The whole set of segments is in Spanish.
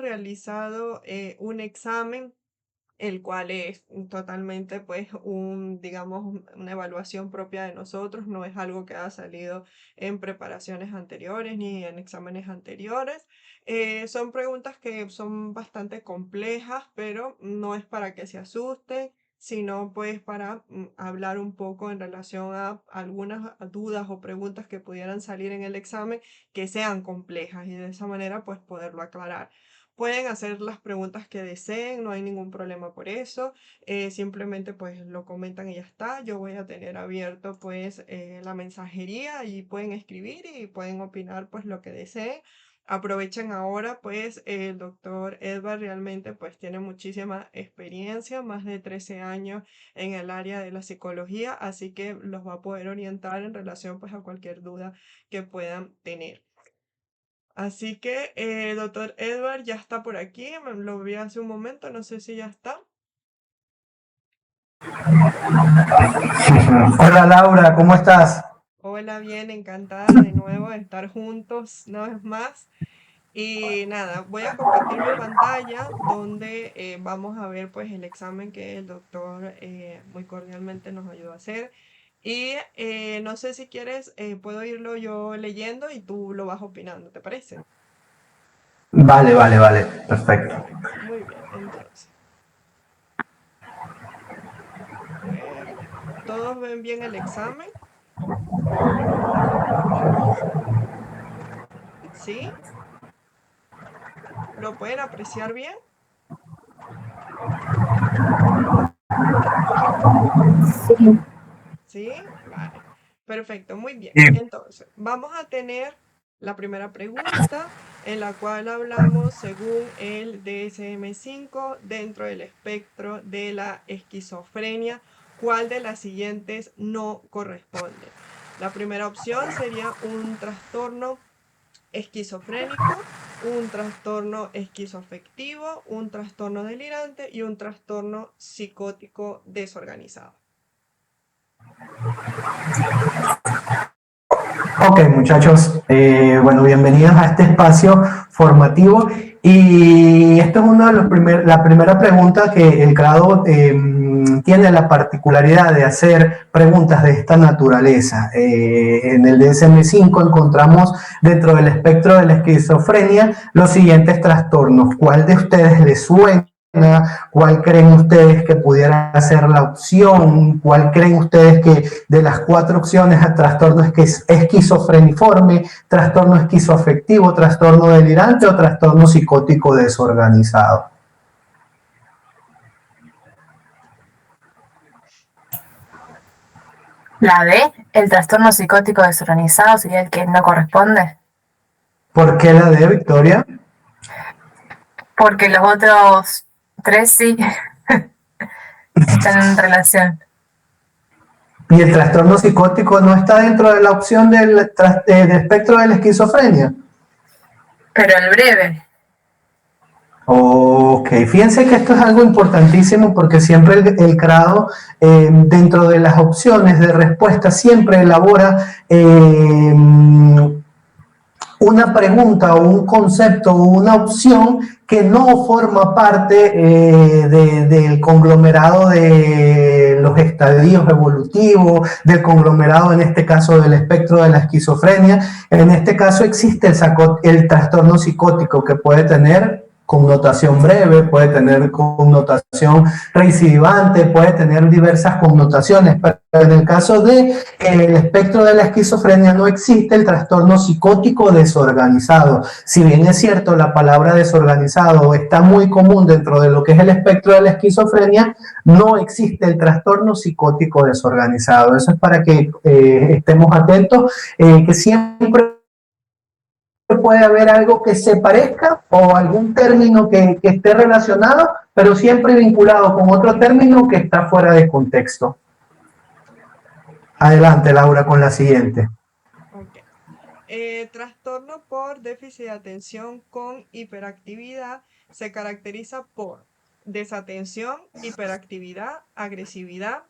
realizado un examen, el cual es totalmente, pues, digamos, una evaluación propia de nosotros, no es algo que ha salido en preparaciones anteriores ni en exámenes anteriores. Son preguntas que son bastante complejas, pero no es para que se asusten, sino pues para hablar un poco en relación a algunas dudas o preguntas que pudieran salir en el examen que sean complejas y de esa manera pues poderlo aclarar. Pueden hacer las preguntas que deseen, no hay ningún problema por eso. Simplemente pues lo comentan y ya está. Yo voy a tener abierto pues la mensajería y pueden escribir y pueden opinar pues lo que deseen. Aprovechen ahora, pues el doctor Edward realmente pues tiene muchísima experiencia, más de 13 años en el área de la psicología, así que los va a poder orientar en relación pues a cualquier duda que puedan tener. Así que, doctor Edward ya está por aquí, lo vi hace un momento, no sé si ya está. Hola Laura, ¿cómo estás? Hola, bien, encantada de nuevo de estar juntos una vez más. Y nada, voy a compartir mi pantalla donde vamos a ver pues el examen que el doctor muy cordialmente nos ayudó a hacer. Y no sé si quieres, puedo irlo yo leyendo y tú lo vas opinando, ¿te parece? Vale, vale, vale, perfecto. Perfecto, muy bien. Entonces, a ver, ¿todos ven bien el examen? ¿Sí? ¿Lo pueden apreciar bien? ¿Sí? Vale. Perfecto, muy bien. Sí. Entonces, vamos a tener la primera pregunta en la cual hablamos según el DSM-5 dentro del espectro de la esquizofrenia. ¿Cuál de las siguientes no corresponde? La primera opción sería un trastorno esquizofrénico, un trastorno esquizoafectivo, un trastorno delirante y un trastorno psicótico desorganizado. Ok, muchachos, bueno, bienvenidos a este espacio formativo. Y esto es uno de la primera pregunta que el grado tiene la particularidad de hacer preguntas de esta naturaleza. En el DSM-5 encontramos dentro del espectro de la esquizofrenia los siguientes trastornos. ¿Cuál de ustedes les suena? ¿Cuál creen ustedes que pudiera ser la opción? ¿Cuál creen ustedes que de las cuatro opciones a trastorno esquizofreniforme, trastorno esquizoafectivo, trastorno delirante o trastorno psicótico desorganizado? La B, el trastorno psicótico desorganizado, sería el que no corresponde, ¿Por qué la de Victoria? porque los otros tres sí están en relación. ¿Y el trastorno psicótico no está dentro de la opción del espectro de la esquizofrenia? Pero el breve, Ok, fíjense que esto es algo importantísimo porque siempre el CRADO, dentro de las opciones de respuesta, siempre elabora una pregunta o un concepto o una opción que no forma parte del conglomerado de los estadios evolutivos, del conglomerado en este caso del espectro de la esquizofrenia. En este caso existe el trastorno psicótico que puede tener connotación breve, puede tener connotación recidivante, puede tener diversas connotaciones, pero en el caso de el espectro de la esquizofrenia no existe el trastorno psicótico desorganizado. Si bien es cierto, la palabra desorganizado está muy común dentro de lo que es el espectro de la esquizofrenia, no existe el trastorno psicótico desorganizado. Eso es para que estemos atentos, que siempre puede haber algo que se parezca o algún término que esté relacionado, pero siempre vinculado con otro término que está fuera de contexto. Adelante, Laura, con la siguiente. Ok. Trastorno por déficit de atención con hiperactividad se caracteriza por desatención, hiperactividad, agresividad,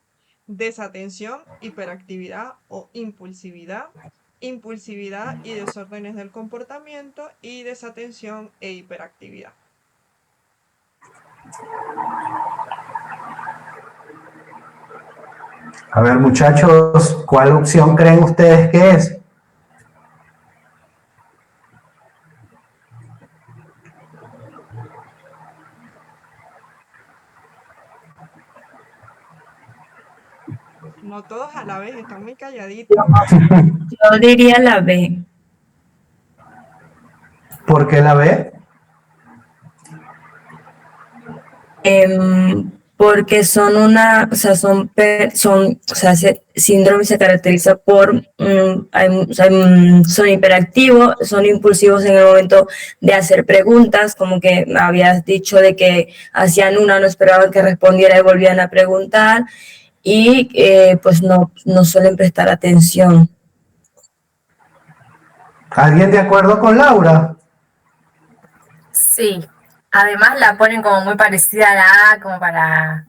desatención, hiperactividad o impulsividad, impulsividad y desórdenes del comportamiento y desatención e hiperactividad. A ver, muchachos, ¿cuál opción creen ustedes que es? No todos a la vez, están muy calladitos. Yo diría la B. ¿Por qué la B? Porque son síndrome se caracteriza por, son hiperactivos, son impulsivos en el momento de hacer preguntas, como que habías dicho de que hacían una, no esperaban que respondiera y volvían a preguntar, y pues no suelen prestar atención. ¿Alguien de acuerdo con Laura? Sí, además la ponen como muy parecida a la A, como para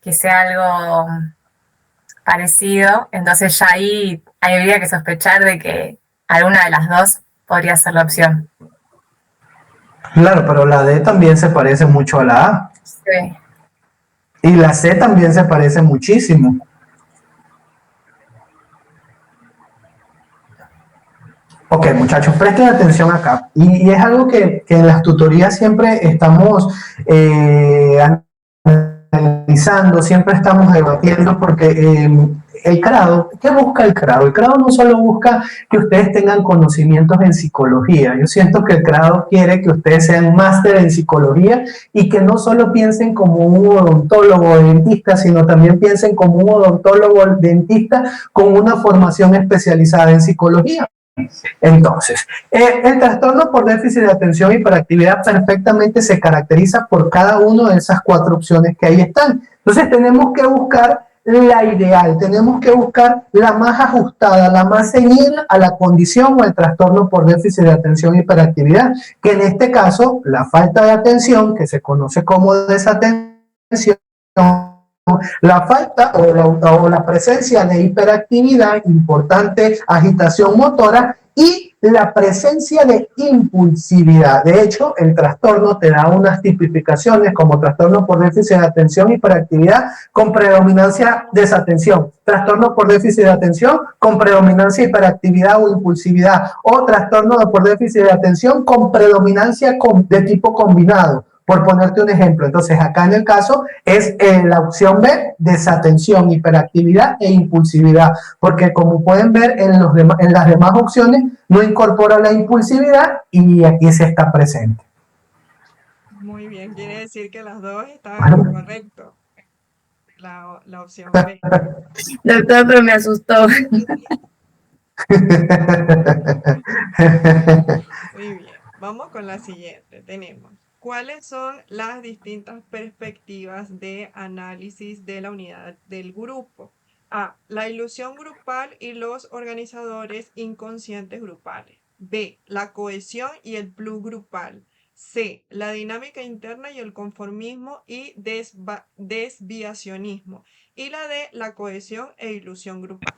que sea algo parecido, entonces ya ahí habría que sospechar de que alguna de las dos podría ser la opción. Claro, pero la D también se parece mucho a la A. Sí. Y la C también se parece muchísimo. Ok, muchachos, presten atención acá. Y es algo que en las tutorías siempre estamos analizando, siempre estamos debatiendo, porque el CRADO, ¿qué busca el CRADO? El CRADO no solo busca que ustedes tengan conocimientos en psicología. Yo siento que el CRADO quiere que ustedes sean máster en psicología y que no solo piensen como un odontólogo o dentista, sino también piensen como un odontólogo o dentista con una formación especializada en psicología. Entonces, el trastorno por déficit de atención y hiperactividad perfectamente se caracteriza por cada una de esas 4 opciones que ahí están. Entonces, tenemos que buscar la ideal, tenemos que buscar la más ajustada, la más ceñida a la condición o el trastorno por déficit de atención y hiperactividad, que en este caso, la falta de atención, que se conoce como desatención, la falta o la presencia de hiperactividad, importante agitación motora, y la presencia de impulsividad. De hecho, el trastorno te da unas tipificaciones como trastorno por déficit de atención y hiperactividad con predominancia desatención, trastorno por déficit de atención con predominancia hiperactividad o impulsividad, o trastorno por déficit de atención con predominancia de tipo combinado, por ponerte un ejemplo. Entonces, acá en el caso es la opción B, desatención, hiperactividad e impulsividad, porque como pueden ver en las demás opciones no incorpora la impulsividad y aquí se está presente. Muy bien, quiere decir que las dos estaban en lo correcto. La opción B. Doctor, pero me asustó. Muy bien, vamos con la siguiente. Tenemos, ¿cuáles son las distintas perspectivas de análisis de la unidad del grupo? A, la ilusión grupal y los organizadores inconscientes grupales. B, la cohesión y el plus grupal. C, la dinámica interna y el conformismo y desviacionismo. Y la D, la cohesión e ilusión grupal.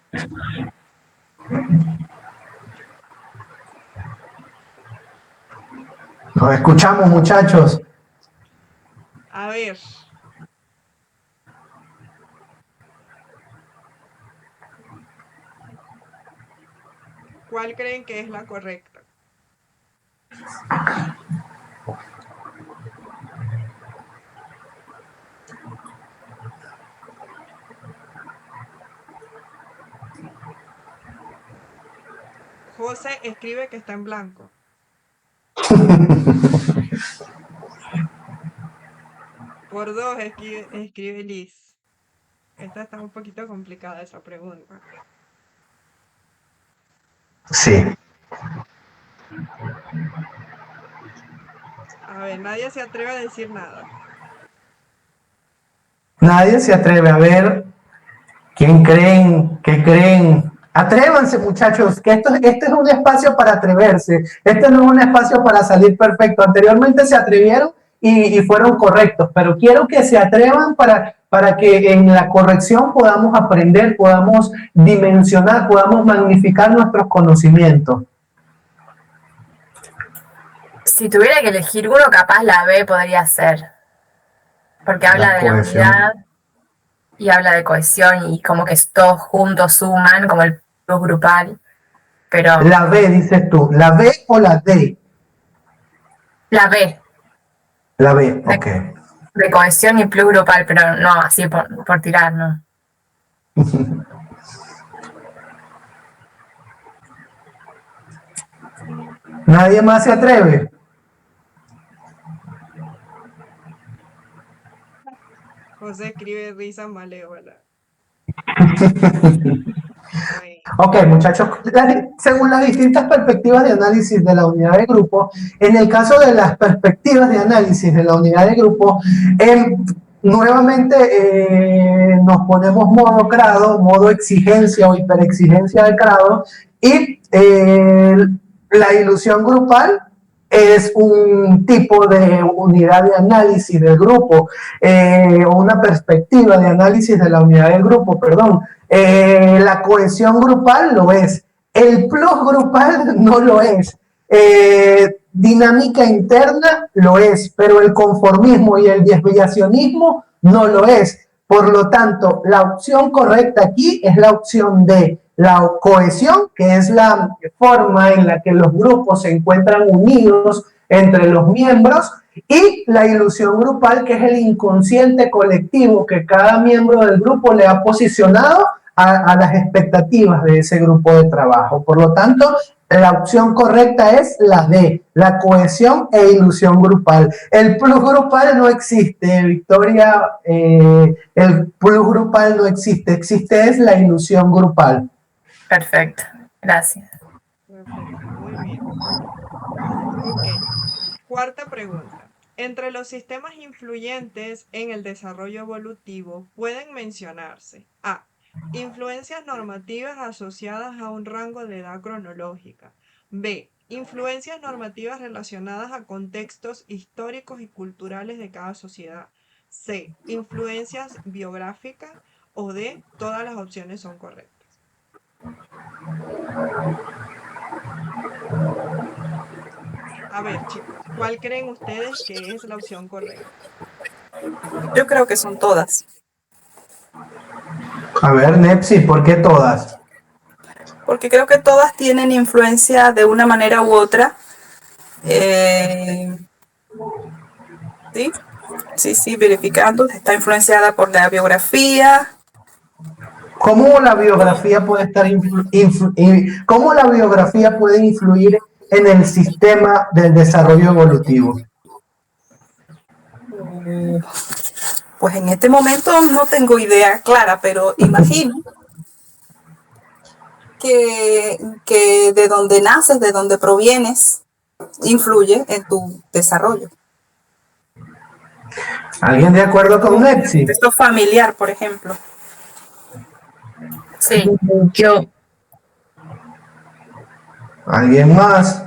Nos escuchamos, muchachos. A ver. ¿Cuál creen que es la correcta? José escribe que está en blanco. Por 2 escribe Liz. Esta está un poquito complicada esa pregunta. Sí. A ver, nadie se atreve a decir nada. Nadie se atreve a ver quién creen, qué creen. Atrévanse, muchachos, que este es un espacio para atreverse. Este no es un espacio para salir perfecto. Anteriormente se atrevieron y fueron correctos, pero quiero que se atrevan para que en la corrección podamos aprender, podamos dimensionar, podamos magnificar nuestros conocimientos. Si tuviera que elegir uno, capaz la B podría ser. porque habla La de la cohesión. unidad y habla de cohesión y como que todos juntos suman, como el plus grupal, pero La B, dices tú. ¿La B o la D? la B, La B, de, ok. de cohesión y plus grupal, pero no así por tirar, ¿no? ¿Nadie más se atreve? José escribe risa malévola. Bueno, Ok, muchachos, según las distintas perspectivas de análisis de la unidad de grupo, en el caso de las perspectivas de análisis de la unidad de grupo, nuevamente nos ponemos modo grado, modo exigencia o hiperexigencia de grado, y la ilusión grupal es un tipo de unidad de análisis del grupo, o una perspectiva de análisis de la unidad del grupo, perdón. La cohesión grupal lo es, el plus grupal no lo es, dinámica interna lo es, pero el conformismo y el desviacionismo no lo es. Por lo tanto, la opción correcta aquí es la opción de la cohesión, que es la forma en la que los grupos se encuentran unidos entre los miembros, y la ilusión grupal, que es el inconsciente colectivo que cada miembro del grupo le ha posicionado a las expectativas de ese grupo de trabajo. Por lo tanto, la opción correcta es la D, la cohesión e ilusión grupal. El plus grupal no existe, Victoria, el plus grupal no existe, existe es la ilusión grupal. Perfecto, gracias. perfecto, muy bien. Ok, cuarta pregunta. Entre los sistemas influyentes en el desarrollo evolutivo pueden mencionarse A. Influencias normativas asociadas a un rango de edad cronológica. B. Influencias normativas relacionadas a contextos históricos y culturales de cada sociedad. C. Influencias biográficas. O D. Todas las opciones son correctas. A ver, chicos, ¿cuál creen ustedes que es la opción correcta? Yo creo que son todas. A ver, Nepsi, ¿por qué todas? Porque creo que todas tienen influencia de una manera u otra. Sí, verificando. Está influenciada por la biografía. ¿Cómo la biografía puede estar cómo la biografía puede influir en el sistema del desarrollo evolutivo? Pues en este momento no tengo idea clara, pero imagino que de donde naces, de donde provienes, influye en tu desarrollo. ¿Alguien de acuerdo con Nepsi? Contexto familiar, por ejemplo. Sí, Yo, ¿Alguien más?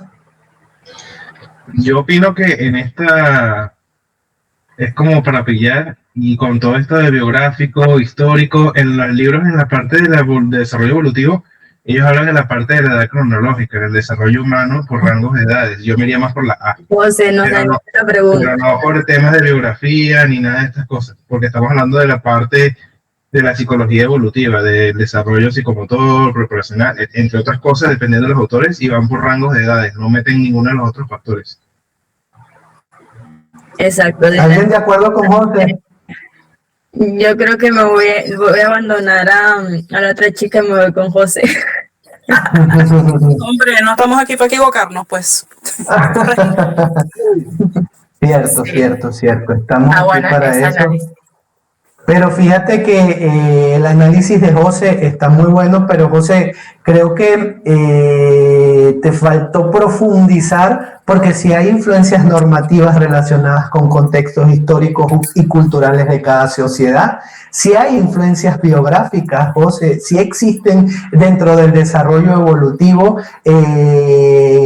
Yo opino que en esta es como para pillar, y con todo esto de biográfico, histórico, en los libros, en la parte de desarrollo evolutivo, ellos hablan de la parte de la edad cronológica, del desarrollo humano por rangos de edades. Yo me iría más por la A, José, no pero sé no, la pregunta. pero no por temas de biografía ni nada de estas cosas, porque estamos hablando de la parte de la psicología evolutiva, del desarrollo psicomotor, corporacional, entre otras cosas, dependiendo de los autores, y van por rangos de edades, no meten ninguno de los otros factores. Exacto. ¿Alguien de acuerdo con José? Yo creo que voy a abandonar a la otra chica y me voy con José. Hombre, no estamos aquí para equivocarnos, pues. Cierto, Sí. cierto. Estamos aquí bueno para ese eso. análisis. Pero fíjate que el análisis de José está muy bueno, pero José, creo que te faltó profundizar, porque si hay influencias normativas relacionadas con contextos históricos y culturales de cada sociedad, si hay influencias biográficas, José, si existen dentro del desarrollo evolutivo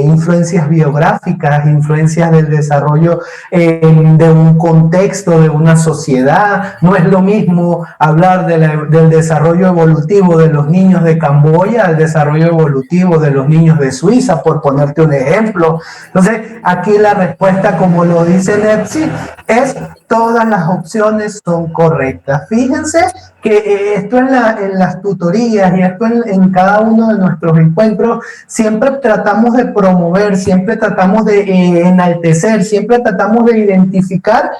influencias biográficas, influencias del desarrollo de un contexto, de una sociedad. No es lo mismo hablar del desarrollo evolutivo de los niños de Camboya al desarrollo evolutivo de los niños de Suiza, por ponerte un ejemplo. Entonces, Entonces, aquí la respuesta, como lo dice Nepsi, es todas las opciones son correctas. Fíjense que esto en las tutorías y esto en cada uno de nuestros encuentros, siempre tratamos de promover, siempre tratamos de enaltecer, siempre tratamos de identificar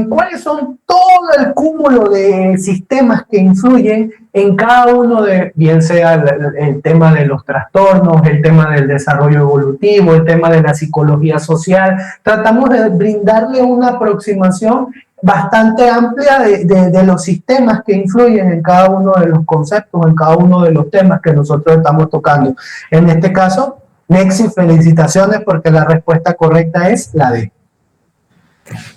cuáles son todo el cúmulo de sistemas que influyen en cada uno de, bien sea el tema de los trastornos, el tema del desarrollo evolutivo, el tema de la psicología social. Tratamos de brindarle una aproximación bastante amplia de los sistemas que influyen en cada uno de los conceptos, en cada uno de los temas que nosotros estamos tocando. En este caso, Nexi, felicitaciones porque la respuesta correcta es la D.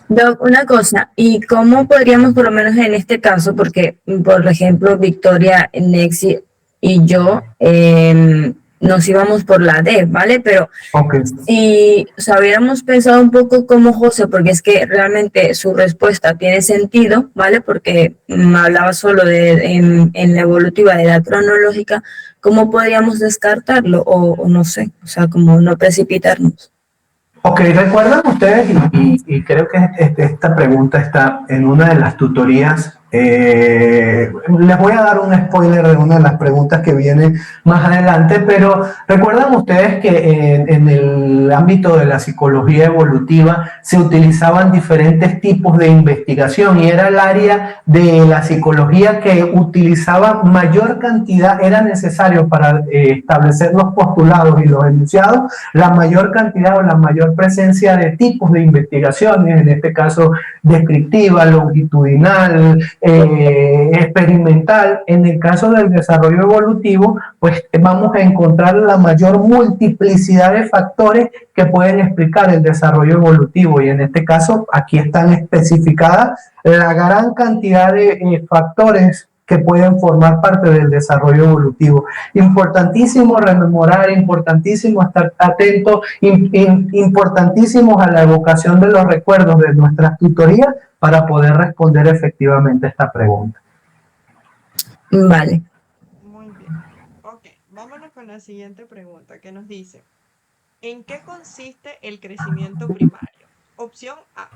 Doc, una cosa, ¿y cómo podríamos, por lo menos en este caso, porque, por ejemplo, Victoria, Nexi y yo nos íbamos por la D, ¿vale? Pero si hubiéramos pensado un poco como José, porque es que realmente su respuesta tiene sentido, ¿vale? Porque hablaba solo en la evolutiva de la cronológica, ¿cómo podríamos descartarlo? O no sé, o sea, como no precipitarnos. Ok, recuerdan ustedes, y creo que esta pregunta está en una de las tutorías. Les voy a dar un spoiler de una de las preguntas que viene más adelante, pero recuerdan ustedes que en el ámbito de la psicología evolutiva se utilizaban diferentes tipos de investigación y era el área de la psicología que utilizaba mayor cantidad, era necesario para establecer los postulados y los enunciados, la mayor cantidad o la mayor presencia de tipos de investigaciones, en este caso descriptiva, longitudinal, experimental. En el caso del desarrollo evolutivo, pues vamos a encontrar la mayor multiplicidad de factores que pueden explicar el desarrollo evolutivo, y en este caso aquí están especificadas la gran cantidad de factores que pueden formar parte del desarrollo evolutivo. Importantísimo rememorar, importantísimo estar atento, importantísimo a la evocación de los recuerdos de nuestras tutorías para poder responder efectivamente a esta pregunta. Vale. Muy bien. Ok, vámonos con la siguiente pregunta que nos dice: ¿en qué consiste el crecimiento primario? Opción A: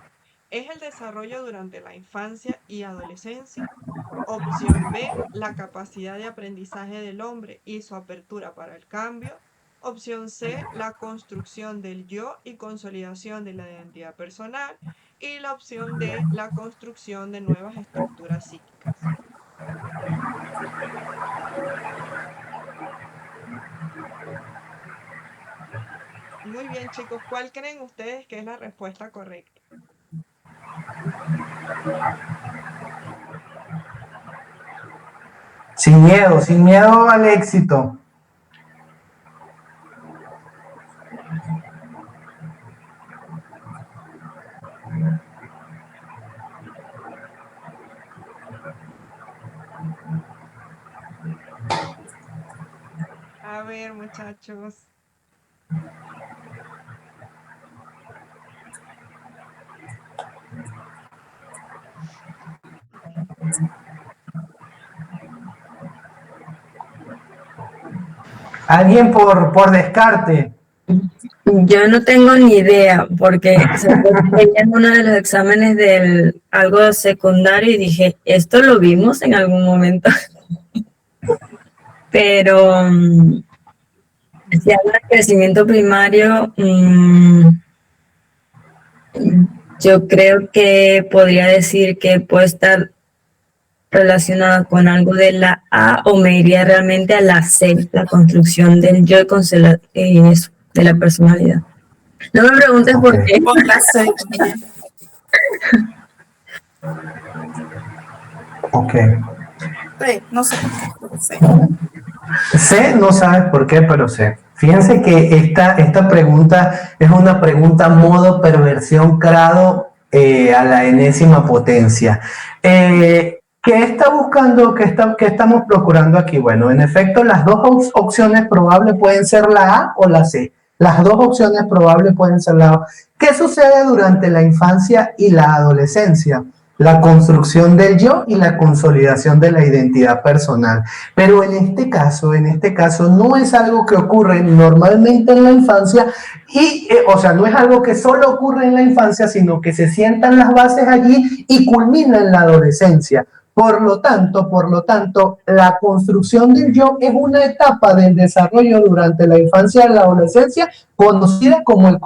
es el desarrollo durante la infancia y adolescencia. Opción B: la capacidad de aprendizaje del hombre y su apertura para el cambio. Opción C: la construcción del yo y consolidación de la identidad personal. Y la opción D: la construcción de nuevas estructuras psíquicas. Muy bien, chicos, ¿cuál creen ustedes que es la respuesta correcta? Sin miedo al éxito. A ver, muchachos. ¿Alguien por descarte? Yo no tengo ni idea, porque veía en uno de los exámenes del algo secundario y dije, ¿esto lo vimos en algún momento? Pero si habla de crecimiento primario, yo creo que podría decir que puede estar relacionada con algo de la A, o me iría realmente a la C, la construcción del yo y eso, de la personalidad. No me preguntes por qué. Por la C. Ok. No sé por qué. Sé, no sabes por qué, pero sé. Fíjense que esta pregunta es una pregunta modo perversión grado a la enésima potencia. ¿Qué está buscando, qué estamos procurando aquí? Bueno, en efecto, las dos opciones probables pueden ser la A o la C. Las dos opciones probables pueden ser la A. ¿Qué sucede durante la infancia y la adolescencia? la construcción del yo y la consolidación de la identidad personal. Pero en este caso no es algo que ocurre normalmente en la infancia y, o sea, no es algo que solo ocurre en la infancia, sino que se sientan las bases allí y culmina en la adolescencia. Por lo tanto, la construcción del yo es una etapa del desarrollo durante la infancia y la adolescencia conocida como el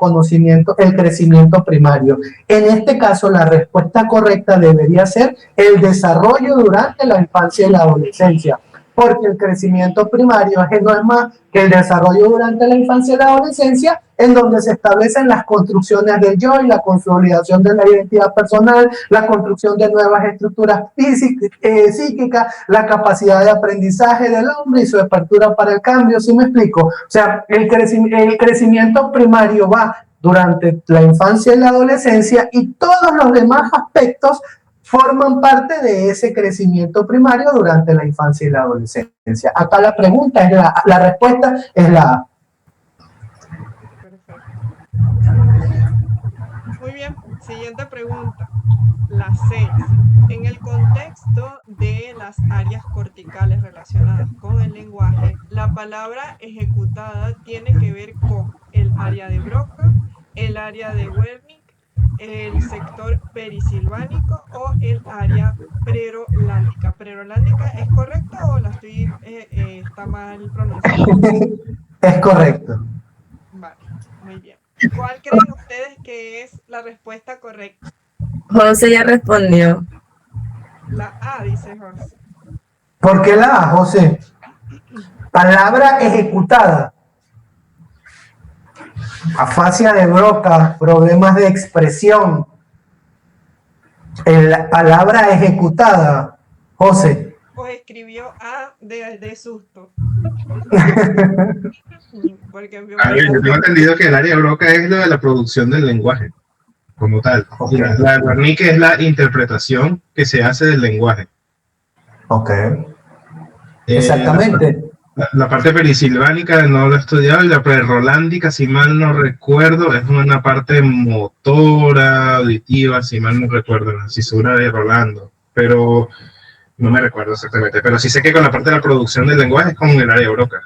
crecimiento primario. En este caso, la respuesta correcta debería ser el desarrollo durante la infancia y la adolescencia, porque el crecimiento primario no es más que el desarrollo durante la infancia y la adolescencia, en donde se establecen las construcciones del yo y la consolidación de la identidad personal, la construcción de nuevas estructuras psíquicas, la capacidad de aprendizaje del hombre y su apertura para el cambio. ¿Sí me explico? O sea, el crecimiento primario va durante la infancia y la adolescencia y todos los demás aspectos forman parte de ese crecimiento primario durante la infancia y la adolescencia. Acá la pregunta es la respuesta es la A. Perfecto. Muy bien, siguiente pregunta. La 6. En el contexto de las áreas corticales relacionadas con el lenguaje, la palabra ejecutada tiene que ver con el área de Broca, el área de Wernicke, el sector perisilvánico o el área prerolándica. ¿Prerolándica es correcto o la está mal pronunciada? Es correcto. Vale, muy bien. ¿Cuál creen ustedes que es la respuesta correcta? José ya respondió. La A, dice José. ¿Por qué la A, José? Palabra ejecutada. Afasia de Broca, problemas de expresión. La palabra ejecutada, José. O escribió A de susto. Porque Yo tengo entendido que el área de Broca es lo de la producción del lenguaje, como tal. Okay. La de Wernicke es la interpretación que se hace del lenguaje. Ok. Exactamente. La parte perisilvánica no lo he estudiado y la prerolándica, si mal no recuerdo, es una parte motora, auditiva, si mal no recuerdo, la cisura de Rolando, pero no me recuerdo exactamente. Pero sí sé que con la parte de la producción del lenguaje es con el área de Broca.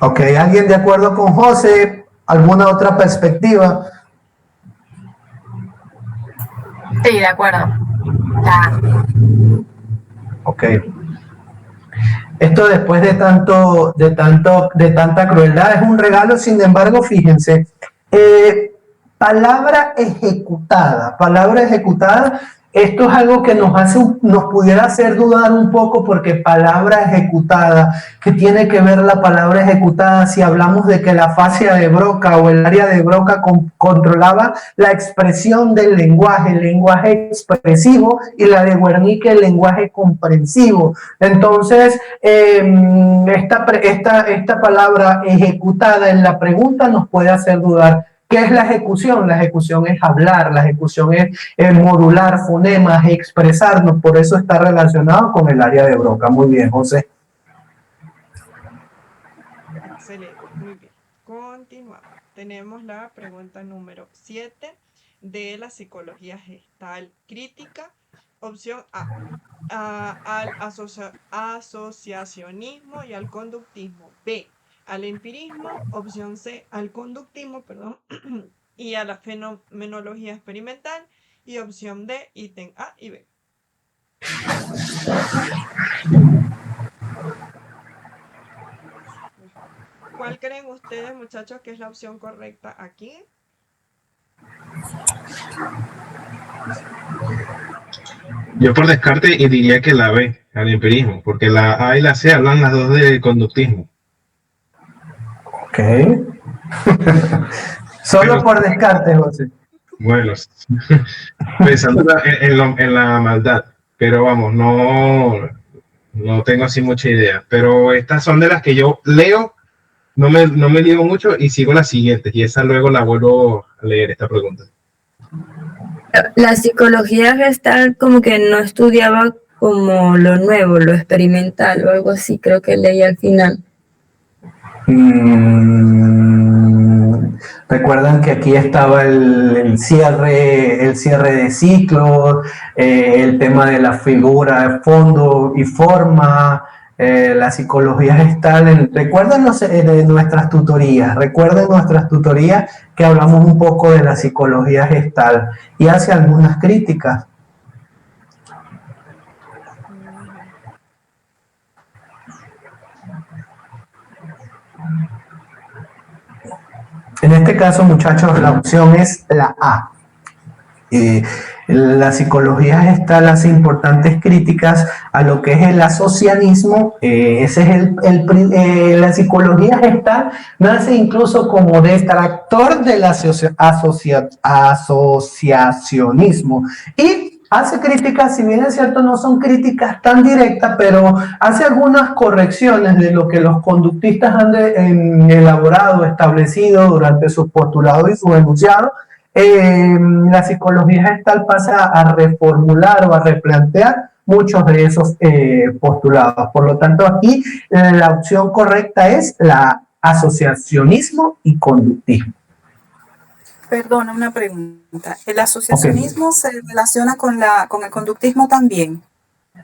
Ok, ¿alguien de acuerdo con José? ¿Alguna otra perspectiva? Sí, de acuerdo. Ya. Ok. Esto después de tanta crueldad es un regalo, sin embargo, fíjense, palabra ejecutada, esto es algo que nos pudiera hacer dudar un poco porque palabra ejecutada, ¿qué tiene que ver la palabra ejecutada si hablamos de que la fascia de Broca o el área de Broca controlaba la expresión del lenguaje, el lenguaje expresivo y la de Wernicke el lenguaje comprensivo? Entonces, esta palabra ejecutada en la pregunta nos puede hacer dudar. ¿Qué es la ejecución? La ejecución es hablar, la ejecución es modular fonemas, expresarnos, por eso está relacionado con el área de Broca. Muy bien, José. Excelente, muy bien. Continuamos. Tenemos la pregunta número 7 de la psicología gestal crítica. Opción A, al asociacionismo y al conductismo. B, al empirismo. Opción C, al conductismo, y a la fenomenología experimental. Y opción D, ítem A y B. ¿Cuál creen ustedes, muchachos, que es la opción correcta aquí? Yo por descarte diría que la B, al empirismo, porque la A y la C hablan las dos de conductismo. Ok. Solo por descarte, José. Bueno, pensando en la maldad, pero vamos, no tengo así mucha idea. Pero estas son de las que yo leo, no me digo mucho y sigo las siguientes, y esa luego la vuelvo a leer, esta pregunta. La psicología gestal como que no estudiaba como lo nuevo, lo experimental o algo así, creo que leí al final. Recuerdan que aquí estaba el cierre de ciclos, el tema de la figura de fondo y forma, la psicología gestal. Recuerden nuestras tutorías que hablamos un poco de la psicología gestal y hace algunas críticas. Ujú. En este caso, muchachos, la opción es la A. La psicología gestal hace importantes críticas a lo que es el asocianismo. Ese es la psicología gestal nace incluso como detractor del asociacionismo y hace críticas, si bien es cierto, no son críticas tan directas, pero hace algunas correcciones de lo que los conductistas han elaborado, establecido durante sus postulados y sus enunciados. La psicología gestal pasa a reformular o a replantear muchos de esos postulados. Por lo tanto, aquí la opción correcta es la asociacionismo y conductismo. Perdona, una pregunta. ¿El Okay. asociacionismo se relaciona con el conductismo también?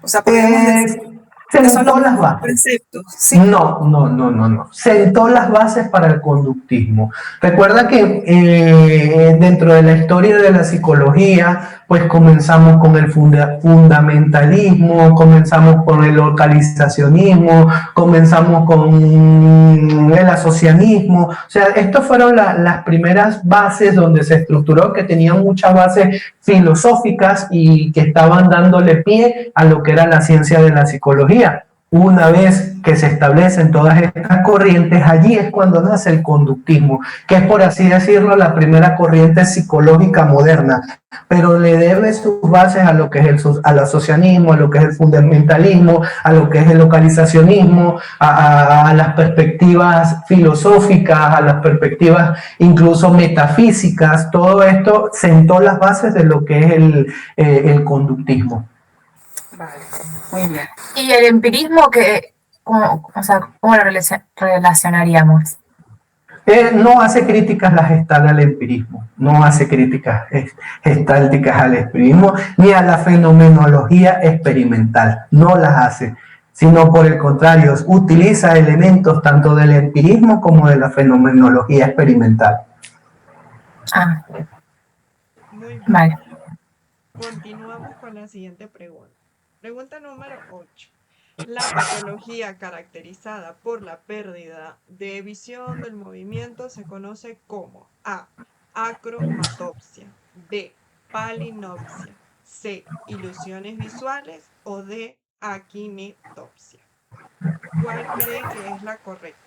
O sea, podríamos decir que son los Sentó las mismos bases. preceptos, ¿sí? No. Sentó las bases para el conductismo. Recuerda que dentro de la historia de la psicología, pues comenzamos con el fundamentalismo, comenzamos con el localizacionismo, comenzamos con el asocianismo. O sea, estas fueron las primeras bases donde se estructuró, que tenían muchas bases filosóficas y que estaban dándole pie a lo que era la ciencia de la psicología. Una vez que se establecen todas estas corrientes, allí es cuando nace el conductismo, que es, por así decirlo, la primera corriente psicológica moderna, pero le debe sus bases a lo que es al asocianismo, a lo que es el fundamentalismo, a lo que es el localizacionismo, a las perspectivas filosóficas, a las perspectivas incluso metafísicas. Todo esto sentó las bases de lo que es el conductismo. Vale, muy bien. ¿Y el empirismo cómo lo relacionaríamos? No hace críticas la gestal al empirismo, no hace críticas gestálticas al empirismo, ni a la fenomenología experimental, no las hace, sino por el contrario, utiliza elementos tanto del empirismo como de la fenomenología experimental. Ah, Muy bien. vale. Continuamos con la siguiente pregunta. Pregunta número 8. La patología caracterizada por la pérdida de visión del movimiento se conoce como A. Acromatopsia, B. Palinopsia, C. Ilusiones visuales o D. Akinetopsia. ¿Cuál creen que es la correcta?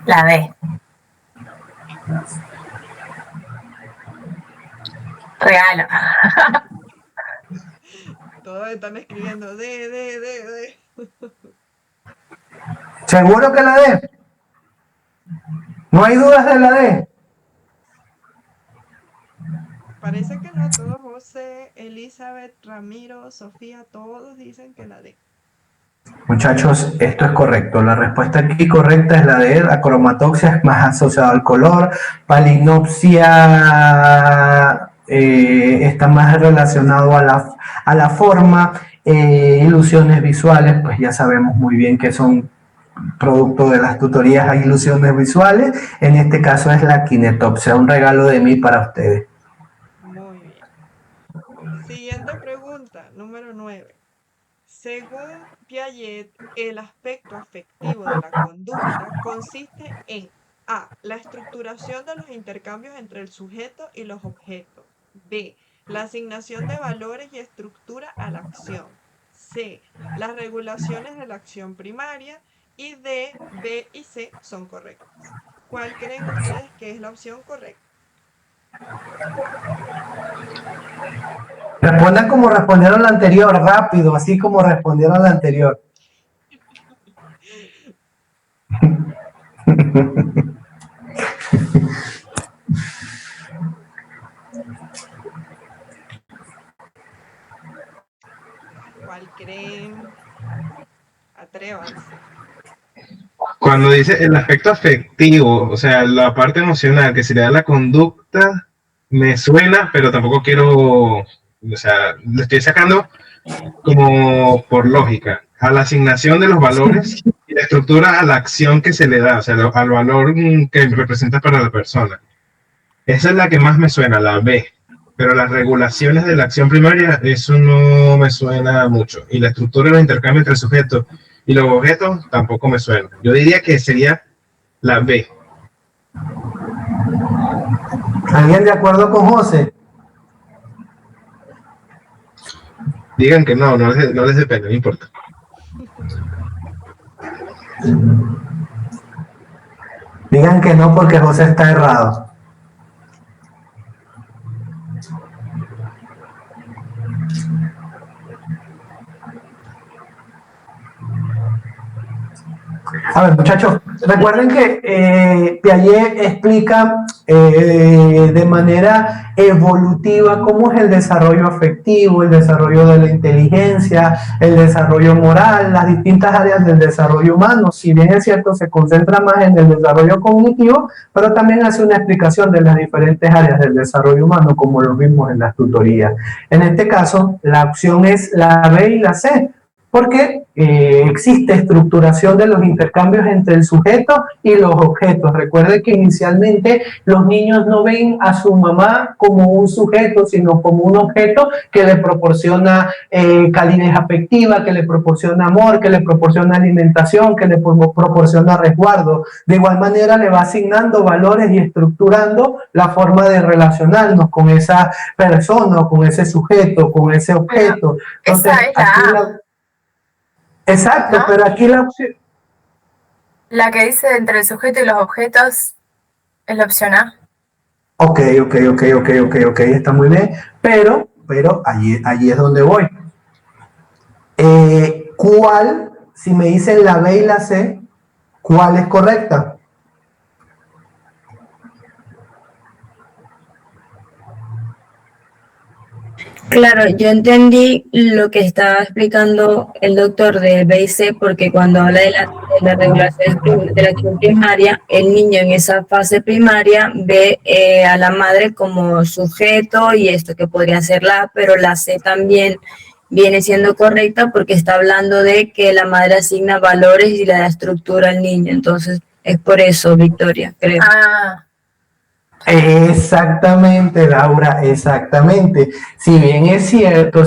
La D. Regalo. Todos están escribiendo D. ¿Seguro que la D? ¿No hay dudas de la D? Parece que no, todos, José, Elizabeth, Ramiro, Sofía, todos dicen que la D. Muchachos, esto es correcto. La respuesta aquí correcta es la de acromatopsia, es más asociado al color. Palinopsia está más relacionado a la forma. Ilusiones visuales, pues ya sabemos muy bien que son producto de las tutorías a ilusiones visuales. En este caso es la kinetopsia, un regalo de mí para ustedes. Muy bien. Siguiente pregunta, número 9. Según Piaget, el aspecto afectivo de la conducta consiste en A. La estructuración de los intercambios entre el sujeto y los objetos. B. La asignación de valores y estructura a la acción. C. Las regulaciones de la acción primaria. Y D, B y C son correctas. ¿Cuál creen ustedes que es la opción correcta? Respondan como respondieron la anterior, rápido, así como respondieron la anterior. ¿Cuál creen? Atrévanse. Cuando dice el aspecto afectivo, o sea, la parte emocional que sería la conducta, me suena, pero tampoco quiero, o sea, lo estoy sacando como por lógica, a la asignación de los valores y la estructura a la acción que se le da, o sea, al valor que representa para la persona. Esa es la que más me suena, la B. Pero las regulaciones de la acción primaria, eso no me suena mucho. Y la estructura de los intercambios entre sujetos y los objetos tampoco me suena. Yo diría que sería la B. ¿Alguien de acuerdo con José? Digan que no, no les depende, no importa. Digan que no porque José está errado. A ver, muchachos, recuerden que Piaget explica de manera evolutiva cómo es el desarrollo afectivo, el desarrollo de la inteligencia, el desarrollo moral, las distintas áreas del desarrollo humano. Si bien es cierto, se concentra más en el desarrollo cognitivo, pero también hace una explicación de las diferentes áreas del desarrollo humano, como lo vimos en las tutorías. En este caso, la opción es la B y la C, porque existe estructuración de los intercambios entre el sujeto y los objetos. Recuerde que inicialmente los niños no ven a su mamá como un sujeto, sino como un objeto que le proporciona calidez afectiva, que le proporciona amor, que le proporciona alimentación, que le proporciona resguardo. De igual manera le va asignando valores y estructurando la forma de relacionarnos con esa persona, o con ese sujeto, con ese objeto. Entonces, esa es aquí la A, exacto, ¿no? pero aquí la opción... La que dice entre el sujeto y los objetos es la opción A. Ok, está muy bien, pero allí es donde voy. ¿Cuál, si me dicen la B y la C, cuál es correcta? Claro, yo entendí lo que estaba explicando el doctor de B y C, porque cuando habla de la regulación de la acción primaria, el niño en esa fase primaria ve a la madre como sujeto y esto que podría ser la A, pero la C también viene siendo correcta porque está hablando de que la madre asigna valores y le da estructura al niño. Entonces, es por eso, Victoria, creo. Ah, Exactamente, Laura, exactamente. Si bien es cierto,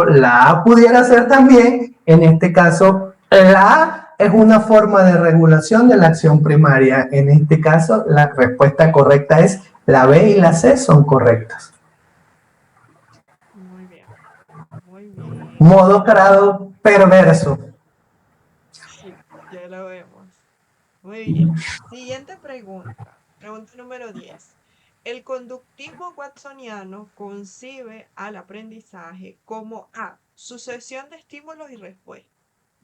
la A pudiera ser también, en este caso, la A es una forma de regulación de la acción primaria. En este caso, la respuesta correcta es la B y la C son correctas. Muy bien, muy bien. Modo grado perverso. Sí, ya lo vemos. Muy bien. Siguiente pregunta. Pregunta número 10. El conductismo watsoniano concibe al aprendizaje como A. Sucesión de estímulos y respuestas.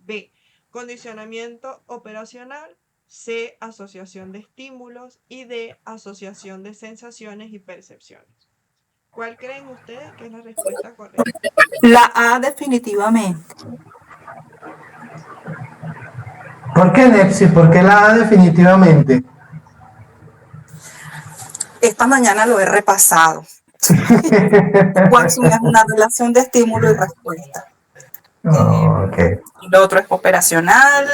B. Condicionamiento operacional. C. Asociación de estímulos. Y D. Asociación de sensaciones y percepciones. ¿Cuál creen ustedes que es la respuesta correcta? La A definitivamente. ¿Por qué, Nepsi? ¿Por qué la A definitivamente? Esta mañana lo he repasado. Watson es una relación de estímulo y respuesta. Oh, ok. Y lo otro es operacional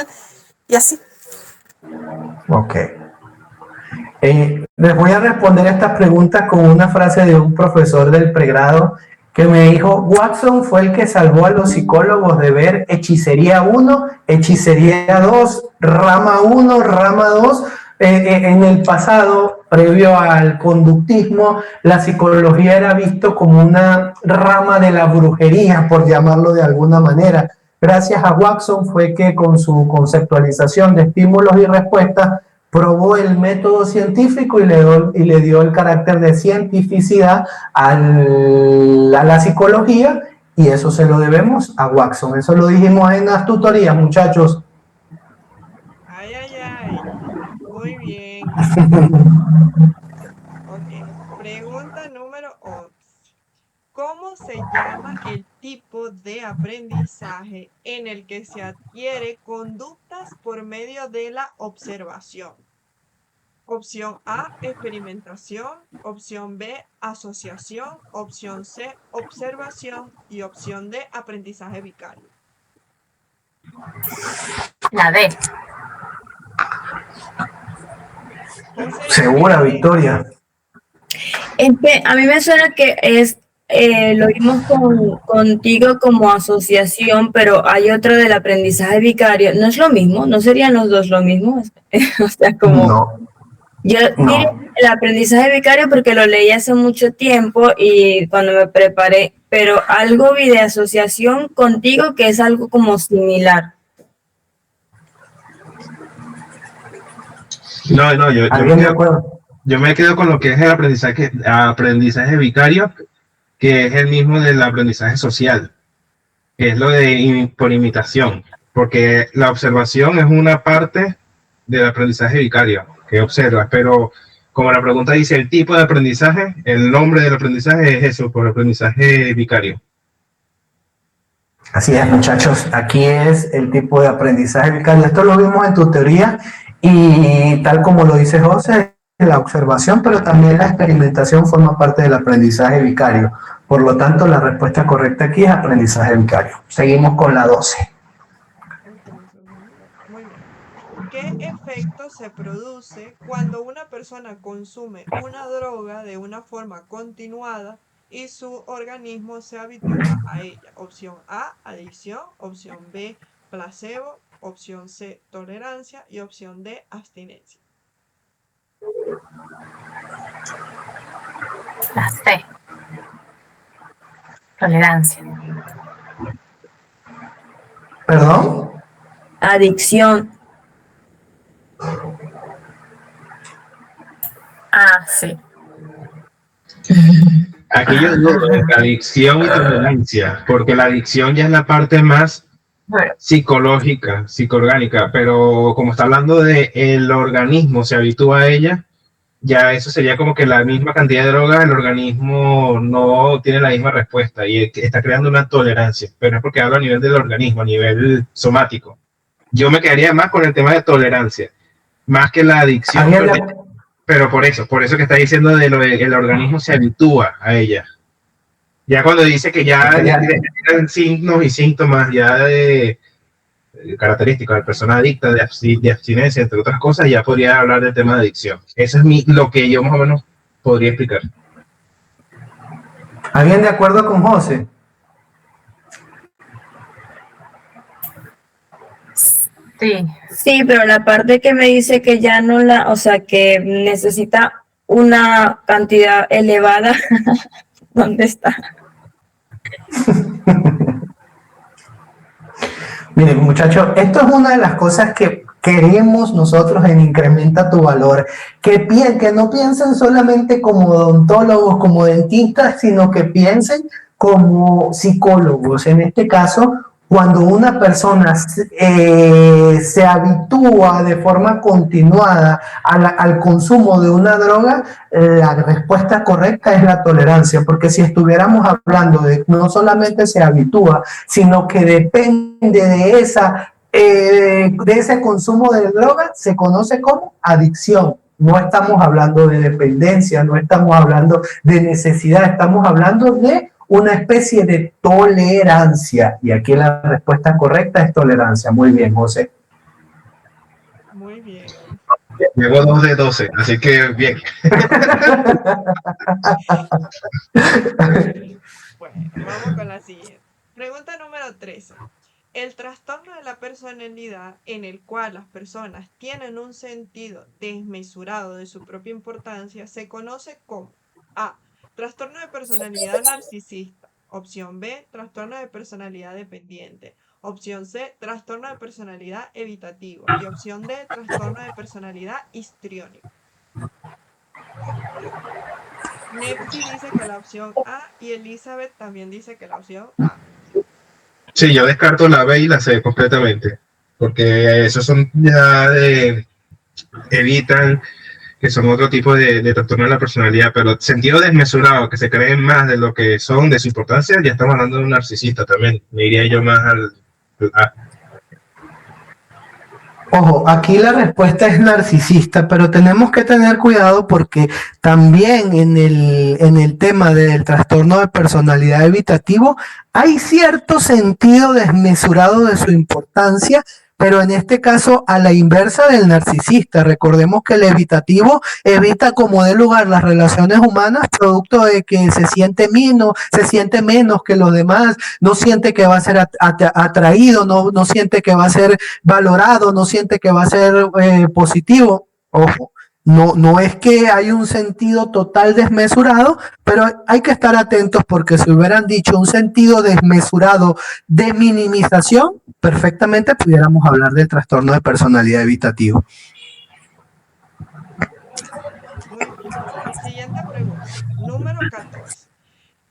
y así. Ok. Les voy a responder estas preguntas con una frase de un profesor del pregrado que me dijo: Watson fue el que salvó a los psicólogos de ver Hechicería 1, Hechicería 2, Rama 1, Rama 2. En el pasado, previo al conductismo, la psicología era visto como una rama de la brujería, por llamarlo de alguna manera. Gracias a Watson fue que, con su conceptualización de estímulos y respuestas, probó el método científico y le dio el carácter de cientificidad a la psicología, y eso se lo debemos a Watson. Eso lo dijimos en las tutorías, muchachos. Ay, ay, ay. Muy bien. Ok. Pregunta número 11. ¿Cómo se llama el tipo de aprendizaje en el que se adquiere conductas por medio de la observación? Opción A, experimentación. Opción B, asociación. Opción C, observación. Y opción D, aprendizaje vicario. La D. José, Segura, Victoria. A mí me suena que lo vimos contigo como asociación, pero hay otra del aprendizaje vicario. ¿No es lo mismo? ¿No serían los dos lo mismo? O sea, como No, yo diría no. el aprendizaje vicario porque lo leí hace mucho tiempo y cuando me preparé, pero algo vi de asociación contigo que es algo como similar. No, ¿Alguien de acuerdo? yo me quedo con lo que es el aprendizaje vicario, que es el mismo del aprendizaje social, que es lo de por imitación, porque la observación es una parte del aprendizaje vicario, que observas, pero como la pregunta dice el tipo de aprendizaje, el nombre del aprendizaje es eso, por aprendizaje vicario. Así es, muchachos. Aquí es el tipo de aprendizaje vicario. Esto lo vimos en tu teoría y tal como lo dice José, la observación, pero también la experimentación forma parte del aprendizaje vicario. Por lo tanto, la respuesta correcta aquí es aprendizaje vicario. Seguimos con la 12. Entonces, muy bien. ¿Qué efecto se produce cuando una persona consume una droga de una forma continuada y su organismo se habitúa a ella? Opción A, adicción. Opción B, placebo. Opción C, tolerancia. Y opción D, abstinencia. La C. Tolerancia. ¿Perdón? Adicción. Ah, sí. Aquí yo dudo de adicción y tolerancia, porque la adicción ya es la parte más Bueno, psicológica, psicoorgánica, pero como está hablando de el organismo se habitúa a ella, ya eso sería como que la misma cantidad de droga, el organismo no tiene la misma respuesta y está creando una tolerancia, pero es porque hablo a nivel del organismo, a nivel somático. Yo me quedaría más con el tema de tolerancia, más que la adicción, pero por eso que está diciendo de lo el organismo se habitúa a ella. Ya cuando dice que ya tienen signos y síntomas ya de características de persona adicta, de abstinencia, entre otras cosas, ya podría hablar del tema de adicción. Eso es lo que yo más o menos podría explicar. ¿Alguien de acuerdo con José? sí. Sí, pero la parte que me dice que ya no o sea, que necesita una cantidad elevada, ¿dónde está? Miren, muchachos, esto es una de las cosas que queremos nosotros en Incrementa tu Valor, que no piensen solamente como odontólogos, como dentistas, sino que piensen como psicólogos. En este caso, cuando una persona se habitúa de forma continuada al consumo de una droga, la respuesta correcta es la tolerancia, porque si estuviéramos hablando de no solamente se habitúa, sino que depende de ese consumo de droga, se conoce como adicción. No estamos hablando de dependencia, no estamos hablando de necesidad, estamos hablando de una especie de tolerancia. Y aquí la respuesta correcta es tolerancia. Muy bien, José. Muy bien. Llevo 2 de 12, así que bien. Bueno, vamos con la siguiente. Pregunta número 13. El trastorno de la personalidad en el cual las personas tienen un sentido desmesurado de su propia importancia se conoce como A. Trastorno de personalidad narcisista. Opción B. Trastorno de personalidad dependiente. Opción C. Trastorno de personalidad evitativo. Y opción D. Trastorno de personalidad histriónico. Nepsi dice que la opción A y Elizabeth también dice que la opción A. Sí, yo descarto la B y la C completamente, porque esos son ya evitan que son otro tipo de trastorno de la personalidad, pero sentido desmesurado, que se creen más de lo que son, de su importancia, ya estamos hablando de un narcisista también, me iría yo más a Ojo, aquí la respuesta es narcisista, pero tenemos que tener cuidado porque también en el tema del trastorno de personalidad evitativo hay cierto sentido desmesurado de su importancia, pero en este caso a la inversa del narcisista. Recordemos que el evitativo evita como de lugar las relaciones humanas producto de que se siente menos que los demás, no siente que va a ser atraído, no siente que va a ser valorado, no siente que va a ser positivo. Ojo, no es que hay un sentido total desmesurado, pero hay que estar atentos porque si hubieran dicho un sentido desmesurado de minimización, perfectamente pudiéramos hablar del trastorno de personalidad evitativo. Muy bien. Siguiente pregunta. Número 14.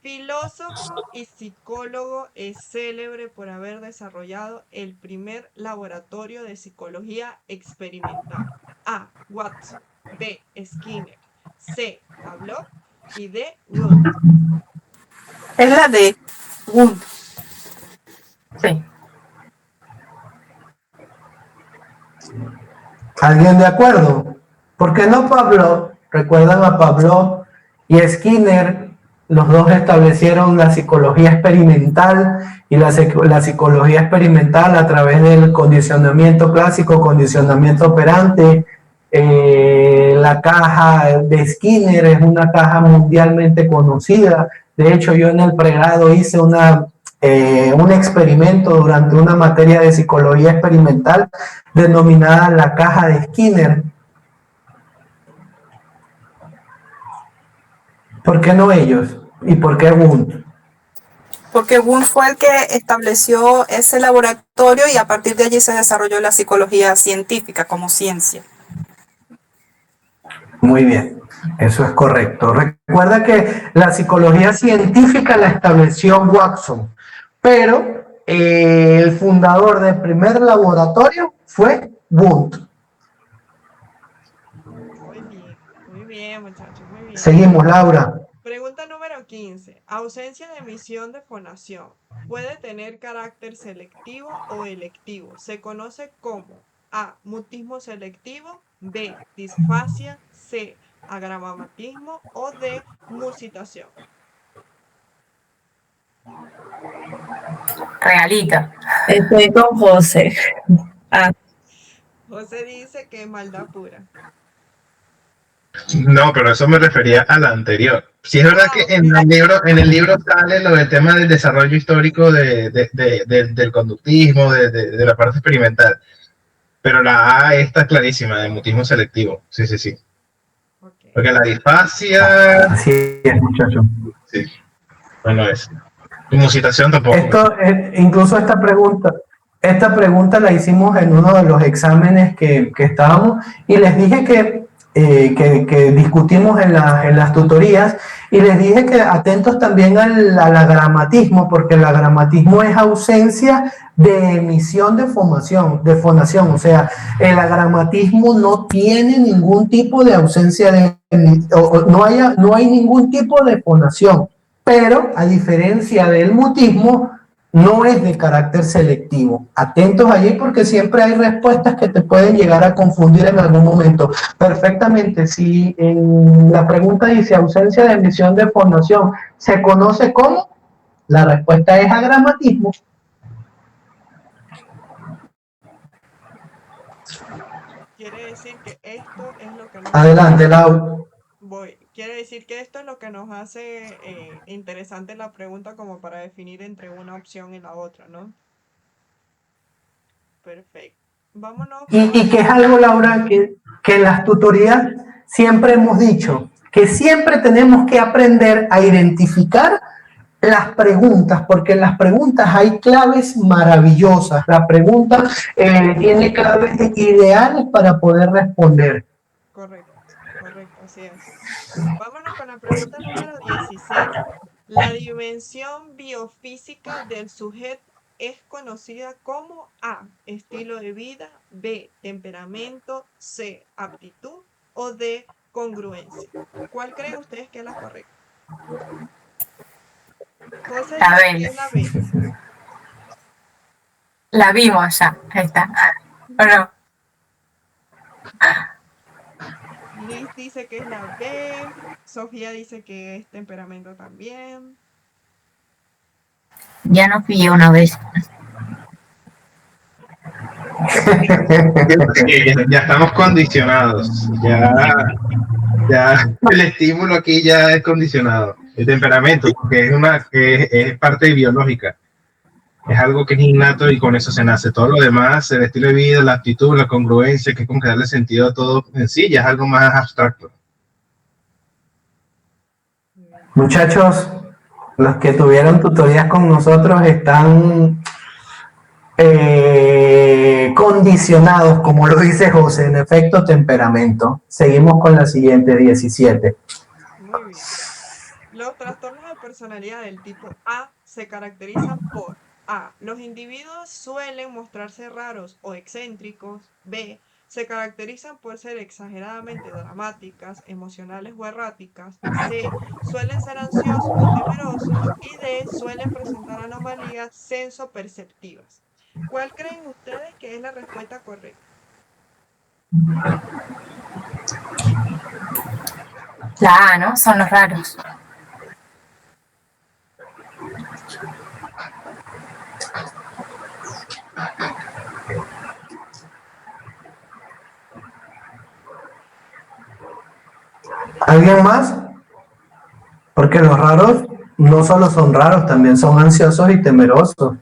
Filósofo y psicólogo es célebre por haber desarrollado el primer laboratorio de psicología experimental. A. Watson. B. Skinner. C. Pavlov. Y D. Wundt. Es la de Wundt. Sí. ¿Alguien de acuerdo? ¿Por qué no Pablo? Recuerdan a Pablo y Skinner, los dos establecieron la psicología experimental y la psicología experimental a través del condicionamiento clásico, condicionamiento operante. La caja de Skinner es una caja mundialmente conocida. De hecho, yo en el pregrado hice un experimento durante una materia de psicología experimental denominada la caja de Skinner. ¿Por qué no ellos? ¿Y por qué Wundt? Porque Wundt fue el que estableció ese laboratorio y a partir de allí se desarrolló la psicología científica como ciencia. Muy bien, eso es correcto. Recuerda que la psicología científica la estableció Watson, pero el fundador del primer laboratorio fue Wundt. Muy bien, muchachos, muy bien. Seguimos, Laura. Pregunta número 15. Ausencia de emisión de fonación. Puede tener carácter selectivo o electivo. Se conoce como A. Mutismo selectivo. B. Disfasia. C. Agramatismo. O D. Musitación. Regalito. Estoy con José. Ah, José dice que es maldad pura. No, pero eso me refería a la anterior. Sí es verdad que en el libro sale lo del tema del desarrollo histórico del conductismo, de la parte experimental, pero la A está clarísima, de mutismo selectivo. Sí, sí, sí. Okay. Porque la disfasia... Así es, muchachos. Sí, no es. Y musitación tampoco. Incluso esta pregunta la hicimos en uno de los exámenes que estábamos y les dije que discutimos en las tutorías y les dije que atentos también al agramatismo, porque el agramatismo es ausencia de emisión de fonación, o sea, el agramatismo no tiene ningún tipo de ausencia no hay ningún tipo de fonación, pero a diferencia del mutismo, no es de carácter selectivo. Atentos allí porque siempre hay respuestas que te pueden llegar a confundir en algún momento. Perfectamente, si en la pregunta dice ausencia de emisión de fonación, ¿se conoce cómo? La respuesta es agramatismo. Quiere decir que esto es lo que nos... Adelante, Lau. Quiere decir que esto es lo que nos hace interesante la pregunta como para definir entre una opción y la otra, ¿no? Perfecto. Vámonos. Y que es algo, Laura, que en las tutorías siempre hemos dicho, que siempre tenemos que aprender a identificar las preguntas, porque en las preguntas hay claves maravillosas. La pregunta tiene claves ideales para poder responder. Correcto, así es. Vámonos con la pregunta número 16. La dimensión biofísica del sujeto es conocida como A, estilo de vida, B, temperamento, C, aptitud o D, congruencia. ¿Cuál creen ustedes que es la correcta? José La dice B. que es la B. La vimos ya. Ahí está. ¿O no? Liz dice que es la B. Sofía dice que es temperamento también. Ya nos pilló una vez. Ya estamos condicionados. Ya el estímulo aquí ya es condicionado. El temperamento, porque es parte biológica. Es algo que es innato y con eso se nace. Todo lo demás, el estilo de vida, la actitud, la congruencia, que es como que darle sentido a todo en sí, ya es algo más abstracto. Muchachos, los que tuvieron tutorías con nosotros están condicionados, como lo dice José, en efecto, temperamento. Seguimos con la siguiente, 17. Muy bien. Los trastornos de personalidad del tipo A se caracterizan por A. Los individuos suelen mostrarse raros o excéntricos. B. Se caracterizan por ser exageradamente dramáticas, emocionales o erráticas. C. Suelen ser ansiosos o temerosos. Y D. Suelen presentar anomalías sensoperceptivas. ¿Cuál creen ustedes que es la respuesta correcta? La A, ¿no? Son los raros. ¿Alguien más? Porque los raros no solo son raros, también son ansiosos y temerosos.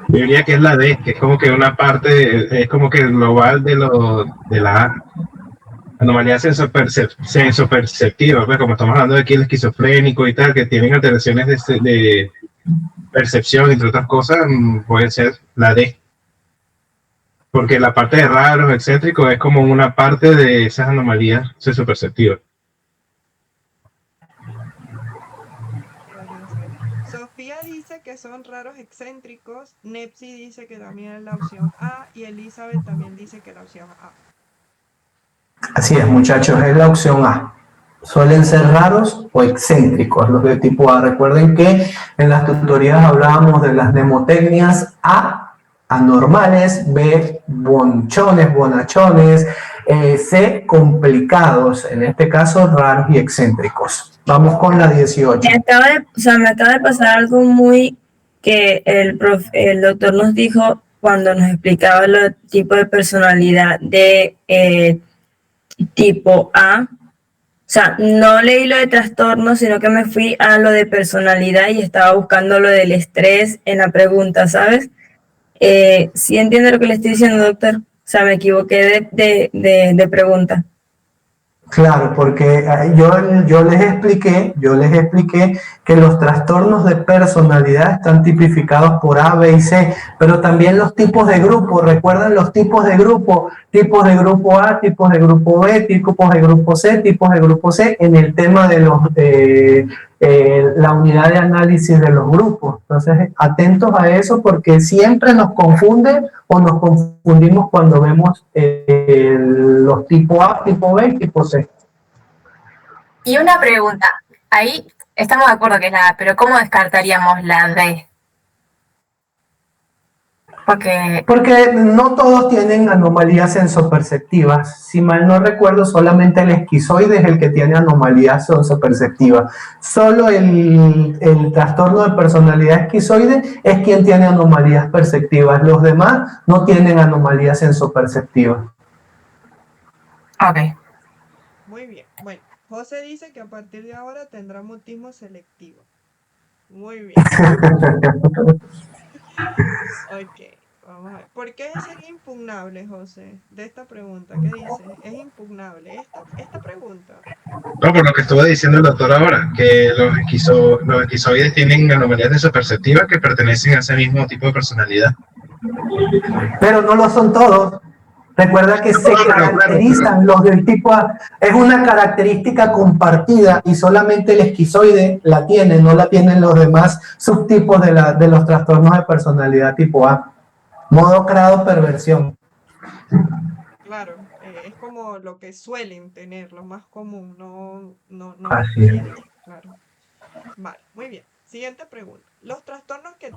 Yo diría que es la D, que es como que una parte, es como que el global de la anomalía sensoperceptiva, pues como estamos hablando de aquí el esquizofrénico y tal, que tienen alteraciones de percepción, entre otras cosas, puede ser la D. Porque la parte de raros, excéntricos, es como una parte de esas anomalías sensoperceptivas. Sofía dice que son raros excéntricos, Nepsi dice que también es la opción A y Elizabeth también dice que la opción A. Así es, muchachos, es la opción A. Suelen ser raros o excéntricos, los de tipo A. Recuerden que en las tutorías hablábamos de las mnemotecnias A, anormales, B, bonchones, bonachones, C, complicados, en este caso raros y excéntricos. Vamos con la 18. Me acaba de pasar algo muy que el doctor nos dijo cuando nos explicaba los tipos de personalidad de tipo A. O sea, no leí lo de trastorno, sino que me fui a lo de personalidad y estaba buscando lo del estrés en la pregunta, ¿sabes? ¿Sí entiende lo que le estoy diciendo, doctor? O sea, me equivoqué de pregunta. Claro, porque yo les expliqué que los trastornos de personalidad están tipificados por A, B y C, pero también los tipos de grupo. ¿Recuerdan los tipos de grupo? Tipos de grupo A, tipos de grupo B, tipos de grupo C, tipos de grupo C, en el tema de la unidad de análisis de los grupos. Entonces, atentos a eso porque siempre nos confunde o nos confundimos cuando vemos los tipo A, tipo B y tipo C. Y una pregunta, ahí estamos de acuerdo que es la A, pero ¿cómo descartaríamos la D? Porque no todos tienen anomalías sensoperceptivas. Si mal no recuerdo, solamente el esquizoide es el que tiene anomalías sensoperceptivas. Solo el trastorno de personalidad esquizoide es quien tiene anomalías perceptivas. Los demás no tienen anomalías sensoperceptivas. Ok. Muy bien. Bueno, José dice que a partir de ahora tendrá mutismo selectivo. Muy bien. Ok, vamos a ver. ¿Por qué es impugnable, José? De esta pregunta, ¿qué dice? Es impugnable esta pregunta. No, por lo que estuvo diciendo el doctor ahora, que los esquizoides tienen anomalías sensoperceptivas que pertenecen a ese mismo tipo de personalidad. Pero no lo son todos. Recuerda que se caracterizan los del tipo A. Es una característica compartida y solamente el esquizoide la tiene, no la tienen los demás subtipos de los trastornos de personalidad tipo A. Modo grado perversión. Claro, es como lo que suelen tener, lo más común, no Así es. defienden, claro. Vale, muy bien. Siguiente pregunta. Los trastornos que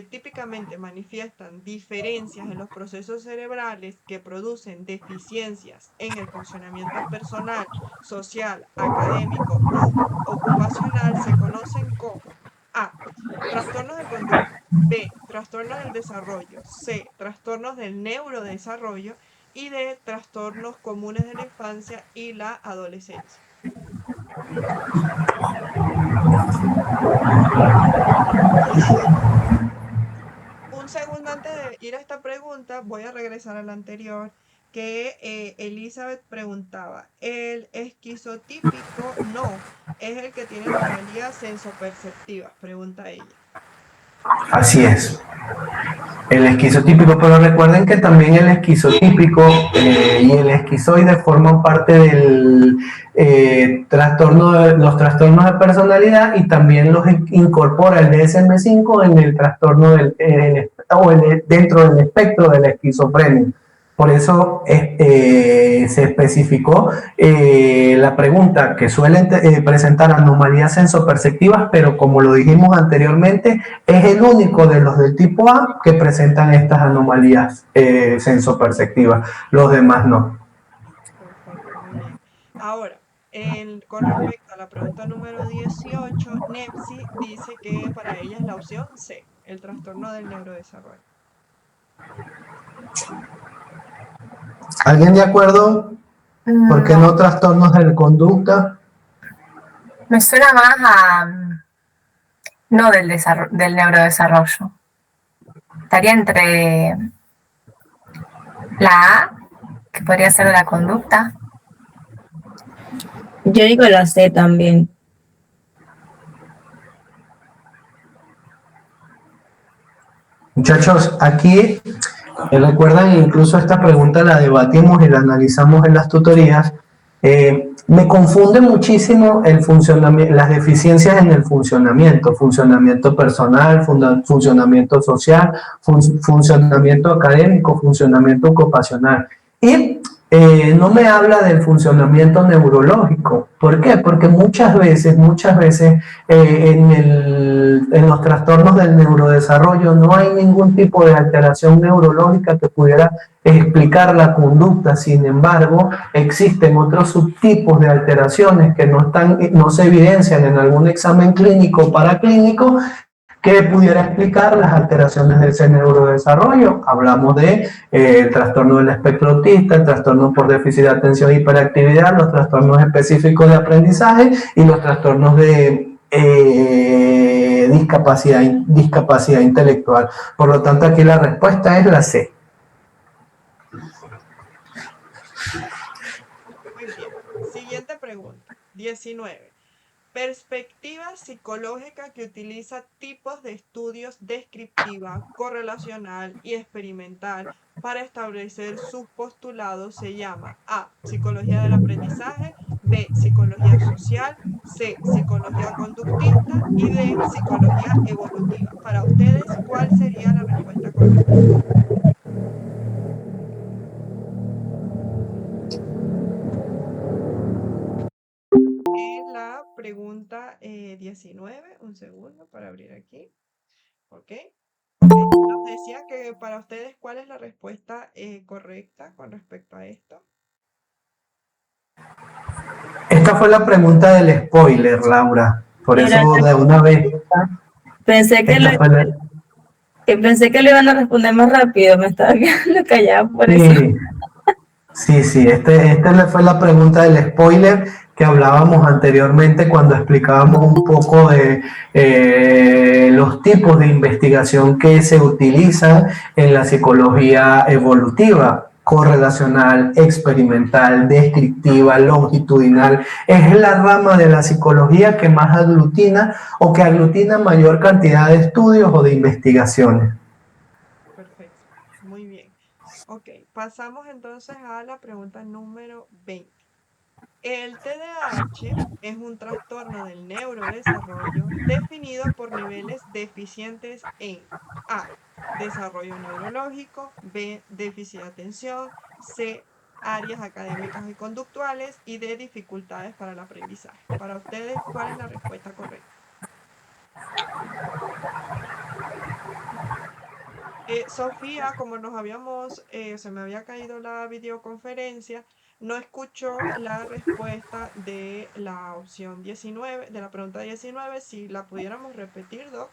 típicamente manifiestan diferencias en los procesos cerebrales que producen deficiencias en el funcionamiento personal, social, académico u ocupacional se conocen como A. Trastornos de conducta. B. Trastornos del desarrollo. C. Trastornos del neurodesarrollo. Y D. Trastornos comunes de la infancia y la adolescencia. Un segundo antes de ir a esta pregunta, voy a regresar a la anterior, que Elizabeth preguntaba, ¿el esquizotípico? No, es el que tiene anomalías sensoperceptivas, pregunta ella. Así es. El esquizotípico, pero recuerden que también el esquizotípico y el esquizoide forman parte del los trastornos de personalidad y también los incorpora el DSM-5 en el trastorno dentro del espectro de la esquizofrenia. Por eso se especificó la pregunta que suelen presentar anomalías sensoperceptivas, pero como lo dijimos anteriormente, es el único de los del tipo A que presentan estas anomalías sensoperceptivas. Los demás no. Perfecto, muy bien. Ahora, con respecto a la pregunta número 18, Nepsi dice que para ella es la opción C, el trastorno del neurodesarrollo. ¿Alguien de acuerdo? ¿Por qué no No, trastornos de conducta? me suena más a no del neurodesarrollo. Estaría entre la A, que podría ser de la conducta. Yo digo la C también. Muchachos, aquí recuerdan, incluso esta pregunta la debatimos y la analizamos en las tutorías. Me confunde muchísimo el funcionamiento, las deficiencias en el funcionamiento personal, funcionamiento social, funcionamiento académico, funcionamiento ocupacional. Y no me habla del funcionamiento neurológico. ¿Por qué? Porque muchas veces en los trastornos del neurodesarrollo no hay ningún tipo de alteración neurológica que pudiera explicar la conducta. Sin embargo, existen otros subtipos de alteraciones que no se evidencian en algún examen clínico o paraclínico que pudiera explicar las alteraciones de ese neurodesarrollo. Hablamos de el trastorno del espectro autista, el trastorno por déficit de atención e hiperactividad, los trastornos específicos de aprendizaje y los trastornos de discapacidad intelectual. Por lo tanto, aquí la respuesta es la C. Muy bien. Siguiente pregunta. 19. Perspectiva psicológica que utiliza tipos de estudios descriptiva, correlacional y experimental para establecer sus postulados se llama A. Psicología del aprendizaje, B. Psicología social, C. Psicología conductista y D. Psicología evolutiva. Para ustedes, ¿cuál sería la respuesta correcta? En la pregunta 19, un segundo para abrir aquí. ¿Ok? Ok. Nos decía que para ustedes, ¿cuál es la respuesta correcta con respecto a esto? Esta fue la pregunta del spoiler, Laura. Por Era eso la de una vez, correcta. Pensé fue la... que le iban a responder más rápido, me estaba quedando callada por eso. Sí, sí, esta fue la pregunta del spoiler que hablábamos anteriormente cuando explicábamos un poco de los tipos de investigación que se utilizan en la psicología evolutiva, correlacional, experimental, descriptiva, longitudinal. Es la rama de la psicología que más aglutina o que aglutina mayor cantidad de estudios o de investigaciones. Perfecto. Muy bien. Ok. Pasamos entonces a la pregunta número 20. El TDAH es un trastorno del neurodesarrollo definido por niveles deficientes en A. Desarrollo neurológico, B. Déficit de atención, C. Áreas académicas y conductuales y D. Dificultades para el aprendizaje. Para ustedes, ¿cuál es la respuesta correcta? Sofía, como se me había caído la videoconferencia, no escuchó la respuesta de la opción 19, de la pregunta 19. Si la pudiéramos repetir, Doc.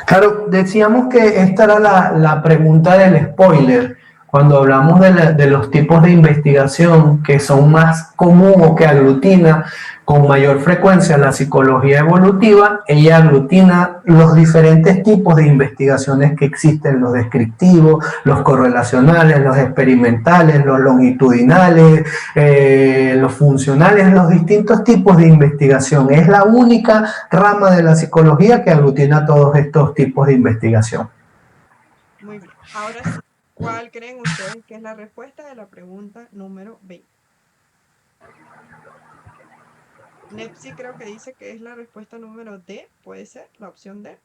Claro, decíamos que esta era la pregunta del spoiler. Cuando hablamos de los tipos de investigación que son más comunes o que aglutina con mayor frecuencia la psicología evolutiva, ella aglutina los diferentes tipos de investigaciones que existen, los descriptivos, los correlacionales, los experimentales, los longitudinales, los funcionales, los distintos tipos de investigación. Es la única rama de la psicología que aglutina todos estos tipos de investigación. Muy bien. Ahora sí, ¿cuál creen ustedes que es la respuesta de la pregunta número 20? Nepsi creo que dice que es la respuesta número D, ¿puede ser? La opción D.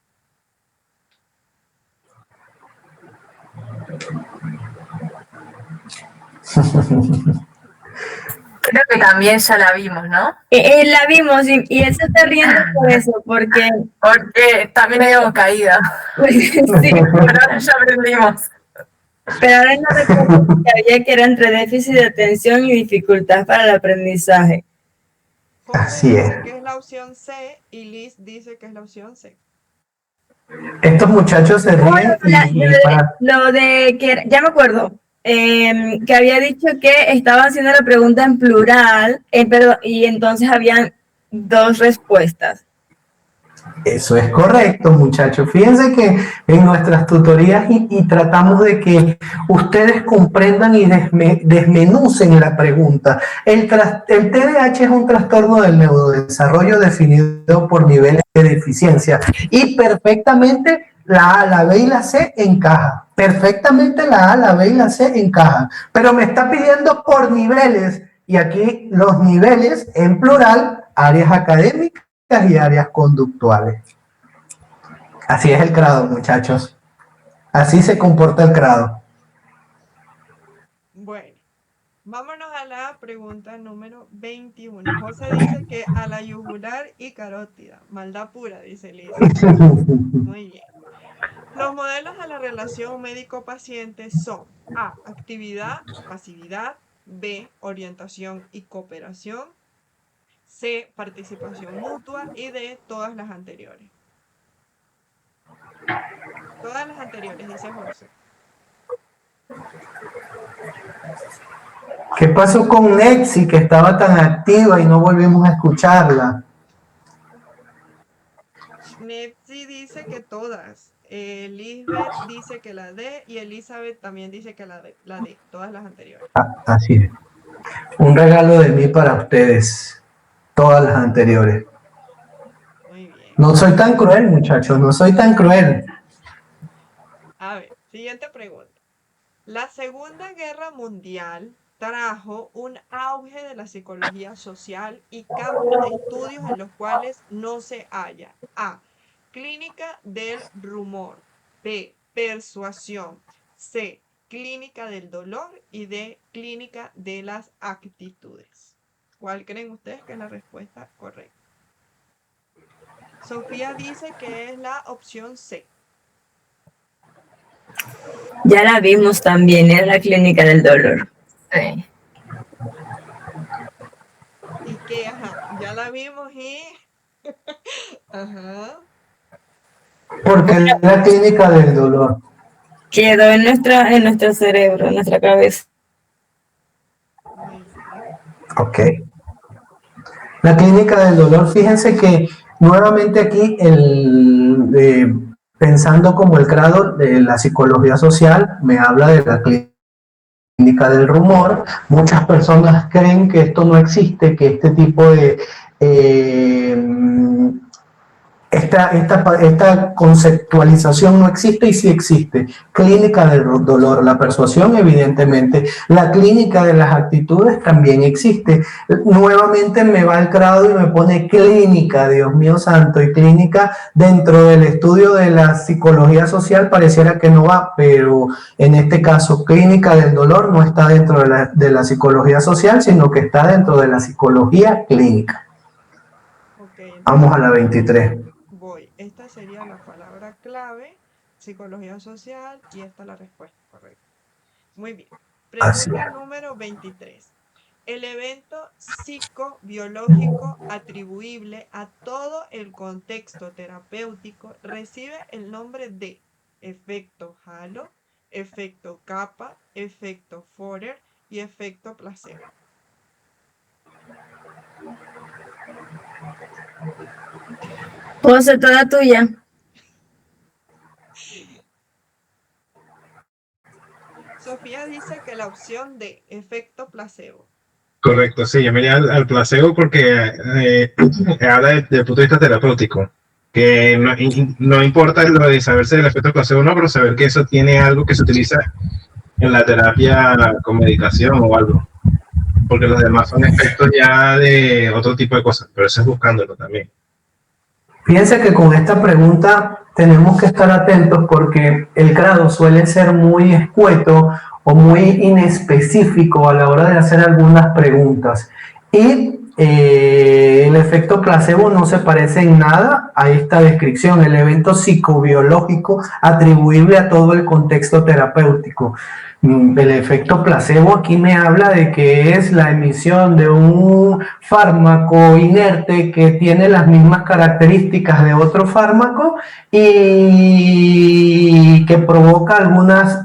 Creo que también ya la vimos, ¿no? La vimos y él se está riendo por eso, porque también habíamos caído. sí, Pero ahora ya aprendimos. pero ahora no recuerdo que había que era entre déficit de atención y dificultad para el aprendizaje. José Así dice es. que es la opción C y Liz dice que es la opción C. Estos muchachos se ríen Lo de que ya me acuerdo, que había dicho que estaba haciendo la pregunta en plural, y entonces habían dos respuestas. Eso es correcto, muchachos. Fíjense que en nuestras tutorías y tratamos de que ustedes comprendan y desmenucen la pregunta. El TDAH es un trastorno del neurodesarrollo definido por niveles de deficiencia y perfectamente la A, la B y la C encaja. Perfectamente la A, la B y la C encajan. Pero me está pidiendo por niveles y aquí los niveles en plural, áreas académicas y áreas conductuales. Así es el CRADO, muchachos. Así se comporta el CRADO. Bueno, vámonos a la pregunta número 21. José dice que a la yugular y carótida. Maldad pura, dice Liz. Muy bien. Los modelos de la relación médico-paciente son A. Actividad, pasividad. B. Orientación y cooperación. C. Participación mutua. Y D. Todas las anteriores. Todas las anteriores, dice José. ¿Qué pasó con Nexi, que estaba tan activa y no volvimos a escucharla? Nepsi dice que todas. Lisbeth dice que la D y Elizabeth también dice que la D, todas las anteriores. Así es. Un regalo de mí para ustedes. Todas las anteriores. Muy bien. No soy tan cruel, muchachos, no soy tan cruel. A ver, siguiente pregunta. La Segunda Guerra Mundial trajo un auge de la psicología social y campos de estudios en los cuales no se halla A. Clínica del rumor. B. Persuasión. C. Clínica del dolor. Y D. Clínica de las actitudes. ¿Cuál creen ustedes que es la respuesta correcta? Sofía dice que es la opción C. Ya la vimos también, era la clínica del dolor. Sí. Y que, ya la vimos y... Ajá. Porque es la clínica del dolor. Quedó en nuestro cerebro, en nuestra cabeza. Ok. La clínica del dolor, fíjense que nuevamente aquí, pensando como el CRADO de la psicología social, me habla de la clínica del rumor. Muchas personas creen que esto no existe, que este tipo de esta conceptualización no existe y sí existe. Clínica del dolor, la persuasión evidentemente, la clínica de las actitudes también existe. Nuevamente me va el grado y me pone clínica, Dios mío santo, y clínica dentro del estudio de la psicología social pareciera que no va, pero en este caso clínica del dolor no está dentro de la psicología social, sino que está dentro de la psicología clínica. Ok, Vamos a la 23. voy. Esta sería la palabra clave, psicología social, y esta es la respuesta correcta. Muy bien. Así Pregunta es. número 23. El evento psicobiológico atribuible a todo el contexto terapéutico recibe el nombre de efecto halo, efecto Kappa, efecto Forer y efecto placebo. ¿Puedo ser toda tuya? Sofía dice que la opción de efecto placebo. Correcto, sí, yo me iría al placebo porque habla desde el punto de vista terapéutico, que no importa lo de saberse del efecto placebo o no, pero saber que eso tiene algo que se utiliza en la terapia con medicación o algo, porque los demás son efectos ya de otro tipo de cosas, pero eso es buscándolo también. Fíjense que con esta pregunta tenemos que estar atentos porque el grado suele ser muy escueto o muy inespecífico a la hora de hacer algunas preguntas. Y el efecto placebo no se parece en nada a esta descripción, el evento psicobiológico atribuible a todo el contexto terapéutico. El efecto placebo aquí me habla de que es la emisión de un fármaco inerte que tiene las mismas características de otro fármaco y que provoca algunas,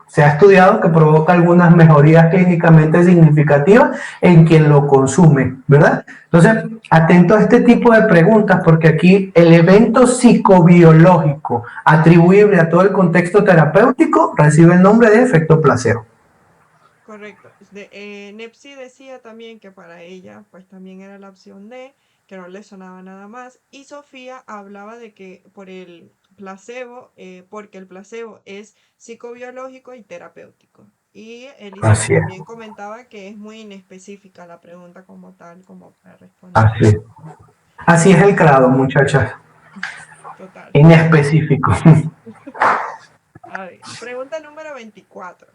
se ha estudiado que provoca algunas mejorías clínicamente significativas en quien lo consume, ¿verdad? Entonces, atento a este tipo de preguntas porque aquí el evento psicobiológico atribuible a todo el contexto terapéutico recibe el nombre de efecto placebo. Correcto. Nepsi decía también que para ella, pues también era la opción D, que no le sonaba nada más. Y Sofía hablaba de que por el placebo, porque el placebo es psicobiológico y terapéutico. Y Elizabeth Así es, también comentaba que es muy inespecífica la pregunta como tal, como para responder. así es. Así es el grado, muchachas. Total. Inespecífico. A ver, pregunta número 24.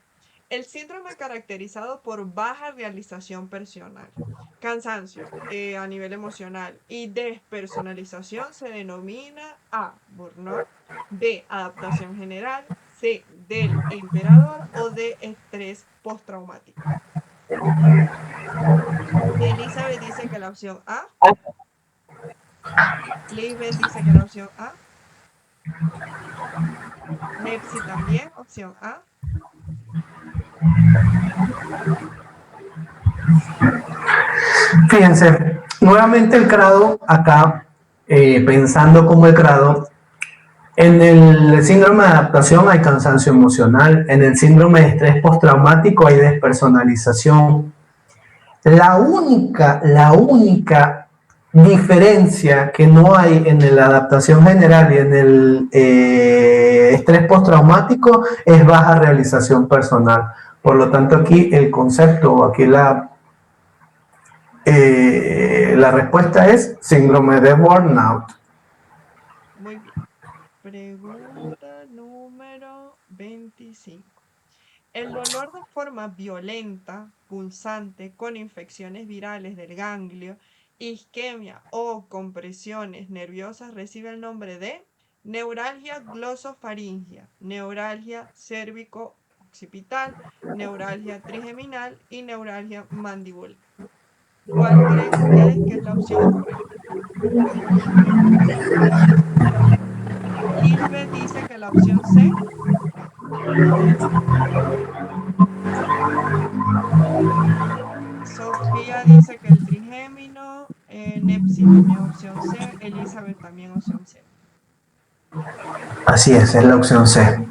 El síndrome caracterizado por baja realización personal, cansancio a nivel emocional y despersonalización se denomina A, burnout, B, adaptación general, C, del emperador o D, estrés postraumático. Elizabeth dice que la opción A, Lisbeth dice que la opción A, Nepsi también, opción A. Fíjense, nuevamente el grado acá, pensando como el grado, en el síndrome de adaptación hay cansancio emocional, en el síndrome de estrés postraumático hay despersonalización. La única diferencia que no hay en la adaptación general y en el estrés postraumático es baja realización personal. Por lo tanto, aquí el concepto, aquí la respuesta es síndrome de burnout. Muy bien. Pregunta número 25. El dolor de forma violenta, pulsante, con infecciones virales del ganglio, isquemia o compresiones nerviosas recibe el nombre de neuralgia glosofaringia, neuralgia cérvico-occipital, neuralgia trigeminal y neuralgia mandibular. ¿Cuál creen ustedes que es la opción correcta? Lisbeth dice que la opción C. Sofía dice que el trigémino. Nepsi también opción C. Elizabeth también opción C. Así es la opción C.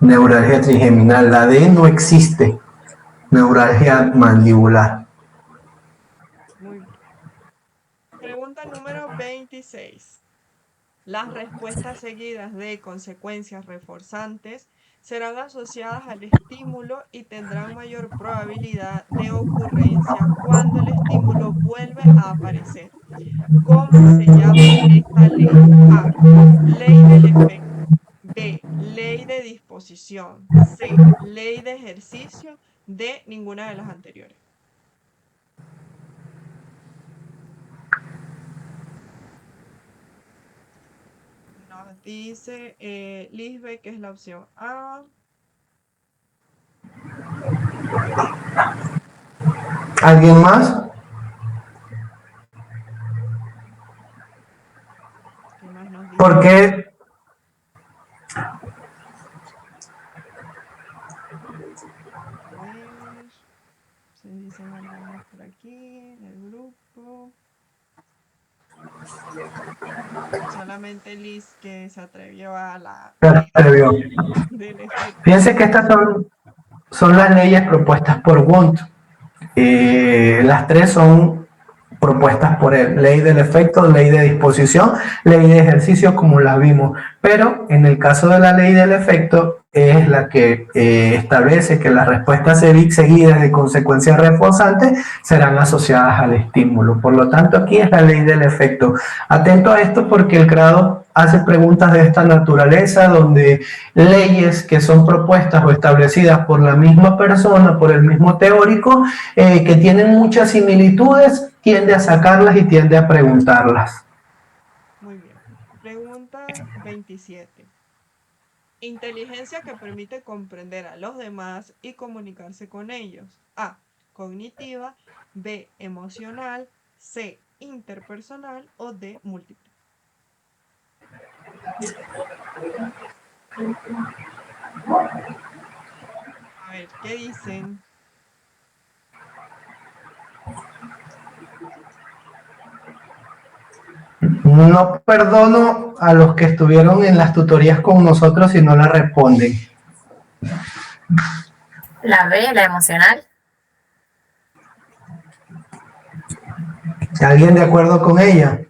Neuralgia trigeminal. La D no existe. Neuralgia mandibular. Muy bien. Pregunta número 26. Las respuestas seguidas de consecuencias reforzantes serán asociadas al estímulo y tendrán mayor probabilidad de ocurrencia cuando el estímulo vuelve a aparecer. ¿Cómo se llama esta ley? A. Ley del efecto. B. Ley de disposición. C. Ley de ejercicio. D. Ninguna de las anteriores. Nos dice Lisbeth que es la opción A. ¿Alguien más? ¿Qué más nos dice? Porque A ver, se dicen algo más por aquí en el grupo. Solamente Liz que se atrevió a la del efecto. fíjense que estas son las leyes propuestas por Wundt. Las tres son propuestas por él: ley del efecto, ley de disposición, ley de ejercicio, como la vimos. Pero en el caso de la ley del efecto es la que establece que las respuestas seguidas de consecuencias reforzantes serán asociadas al estímulo. Por lo tanto, aquí es la ley del efecto. Atento a esto porque el grado hace preguntas de esta naturaleza, donde leyes que son propuestas o establecidas por la misma persona, por el mismo teórico, que tienen muchas similitudes, tiende a sacarlas y tiende a preguntarlas. Muy bien. Pregunta 27. Inteligencia que permite comprender a los demás y comunicarse con ellos. A. Cognitiva. B. Emocional. C. Interpersonal. O D. Múltiple. A ver, ¿qué dicen? No perdono a los que estuvieron en las tutorías con nosotros si no la responden. La B, la emocional. ¿Alguien de acuerdo con ella?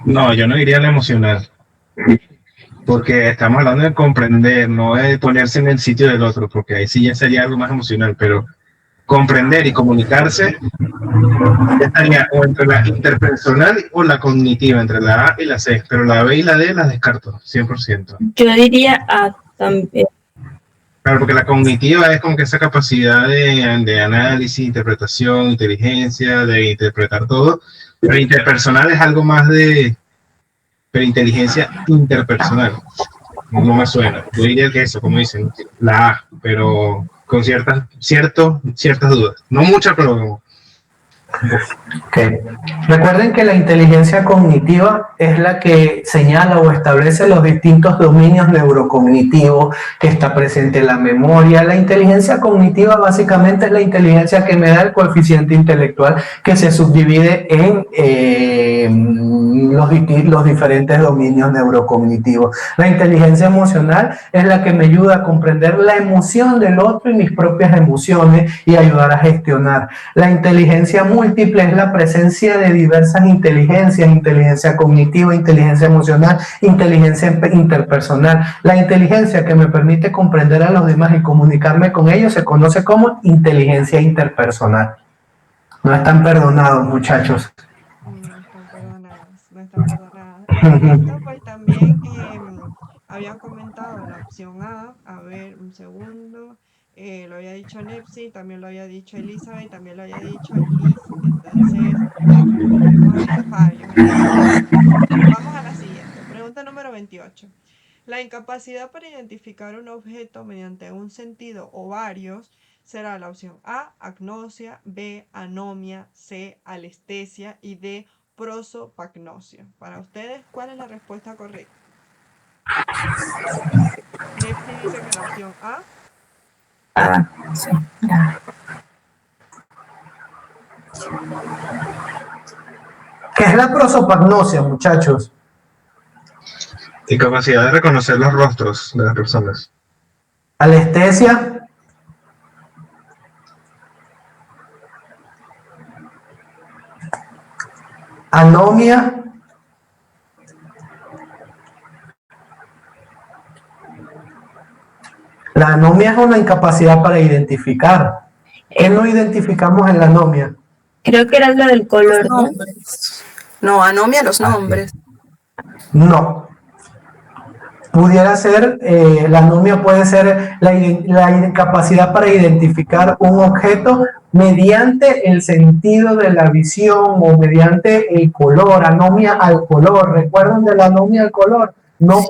No, yo no diría la emocional, porque estamos hablando de comprender, no de ponerse en el sitio del otro, porque ahí sí ya sería algo más emocional, pero comprender y comunicarse estaría o entre la interpersonal o la cognitiva, entre la A y la C, pero la B y la D las descarto, 100%. Yo diría A también. Claro, porque la cognitiva es como que esa capacidad de análisis, interpretación, inteligencia, de interpretar todo, pero interpersonal es algo más de, pero inteligencia interpersonal. No me suena. Yo diría que eso, como dicen, la A, pero con ciertas dudas. No muchas, pero... Okay. Recuerden que la inteligencia cognitiva es la que señala o establece los distintos dominios neurocognitivos que está presente en la memoria. La inteligencia cognitiva básicamente es la inteligencia que me da el coeficiente intelectual, que se subdivide en los diferentes dominios neurocognitivos. La inteligencia emocional es la que me ayuda a comprender la emoción del otro y mis propias emociones y ayudar a gestionar. La inteligencia múltiple es la presencia de diversas inteligencias: inteligencia cognitiva, inteligencia emocional, inteligencia interpersonal. La inteligencia que me permite comprender a los demás y comunicarme con ellos se conoce como inteligencia interpersonal. No están perdonados, muchachos. No están perdonadas, no están perdonadas. Esto pues también habían comentado la opción A ver, un segundo, lo había dicho Nepsi, también lo había dicho Elizabeth, también lo había dicho Liz, entonces hemos visto fallos en esta pregunta. Vamos a la siguiente, pregunta número 28. La incapacidad para identificar un objeto mediante un sentido o varios será la opción A, agnosia, B, anomia, C, alestesia y D, prosopagnosia. Para ustedes, ¿cuál es la respuesta correcta? Nepsi dice que la opción A. Sí, ya. ¿Qué es la prosopagnosia, muchachos? Y capacidad de reconocer los rostros de las personas. Alestesia. Anomia. La anomia es una incapacidad para identificar. ¿Qué no identificamos en la anomia? Creo que era la del color, ¿no? Nombres. No, anomia los nombres. No. Pudiera ser, la anomia puede ser la incapacidad para identificar un objeto mediante el sentido de la visión o mediante el color, anomia al color. ¿Recuerdan de la anomia al color? No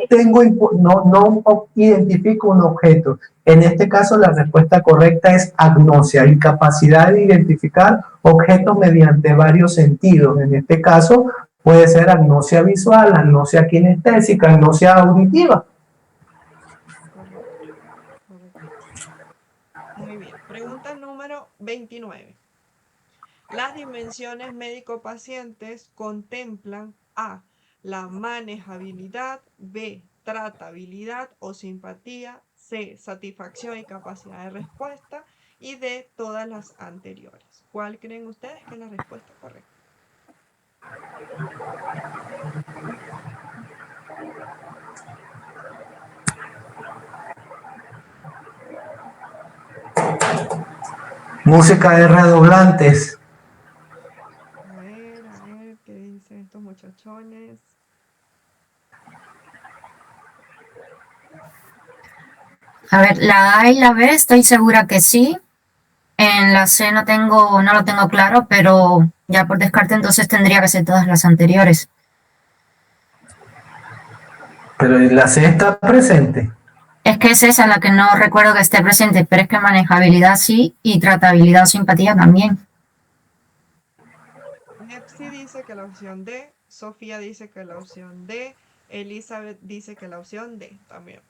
identifico un objeto. En este caso, la respuesta correcta es agnosia, incapacidad de identificar objetos mediante varios sentidos. En este caso, puede ser agnosia visual, agnosia kinestésica, agnosia auditiva. Muy bien. Pregunta número 29. Las dimensiones médico-pacientes contemplan A, la manejabilidad, B, tratabilidad o simpatía, C, satisfacción y capacidad de respuesta y D, todas las anteriores. ¿Cuál creen ustedes que es la respuesta correcta? Música de redoblantes. A ver, ¿qué dicen estos muchachones? A ver, la A y la B estoy segura que sí. En la C no lo tengo claro, pero ya por descarte entonces tendría que ser todas las anteriores. Pero la C está presente. Es que es esa la que no recuerdo que esté presente, pero es que manejabilidad sí y tratabilidad o simpatía también. Nepsi dice que la opción D, Sofía dice que la opción D, Elizabeth dice que la opción D también.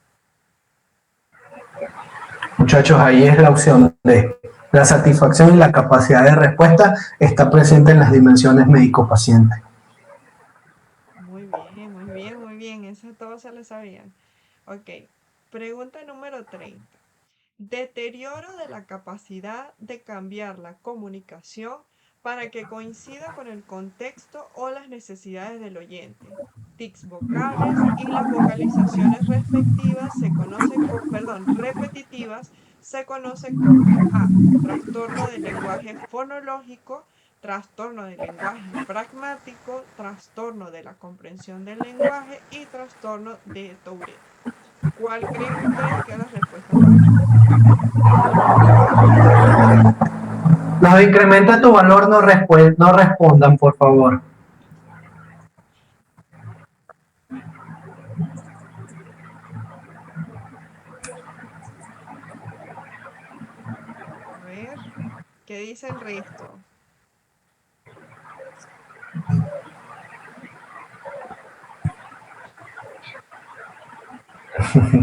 Muchachos, ahí es la opción D. La satisfacción y la capacidad de respuesta está presente en las dimensiones médico-paciente. Muy bien. Eso todos se lo sabían. Ok. Pregunta número 30. Deterioro de la capacidad de cambiar la comunicación para que coincida con el contexto o las necesidades del oyente. Tics vocales y las vocalizaciones repetitivas se conocen como A, trastorno del lenguaje fonológico, trastorno del lenguaje pragmático, trastorno de la comprensión del lenguaje y trastorno de Tourette. ¿Cuál creen ustedes que es la respuesta correcta? Nos incrementa tu valor, no respondan, por favor. A ver, ¿qué dice el resto?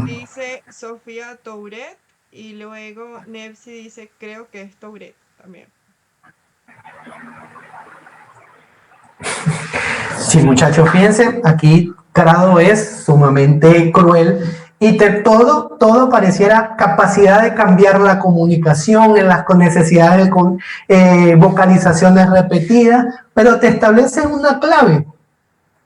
Dice Sofía Tourette y luego Nepsi dice creo que es Tourette también. Sí, muchachos, fíjense, aquí Crado es sumamente cruel y todo pareciera capacidad de cambiar la comunicación en las necesidades de vocalizaciones repetidas, pero te establece una clave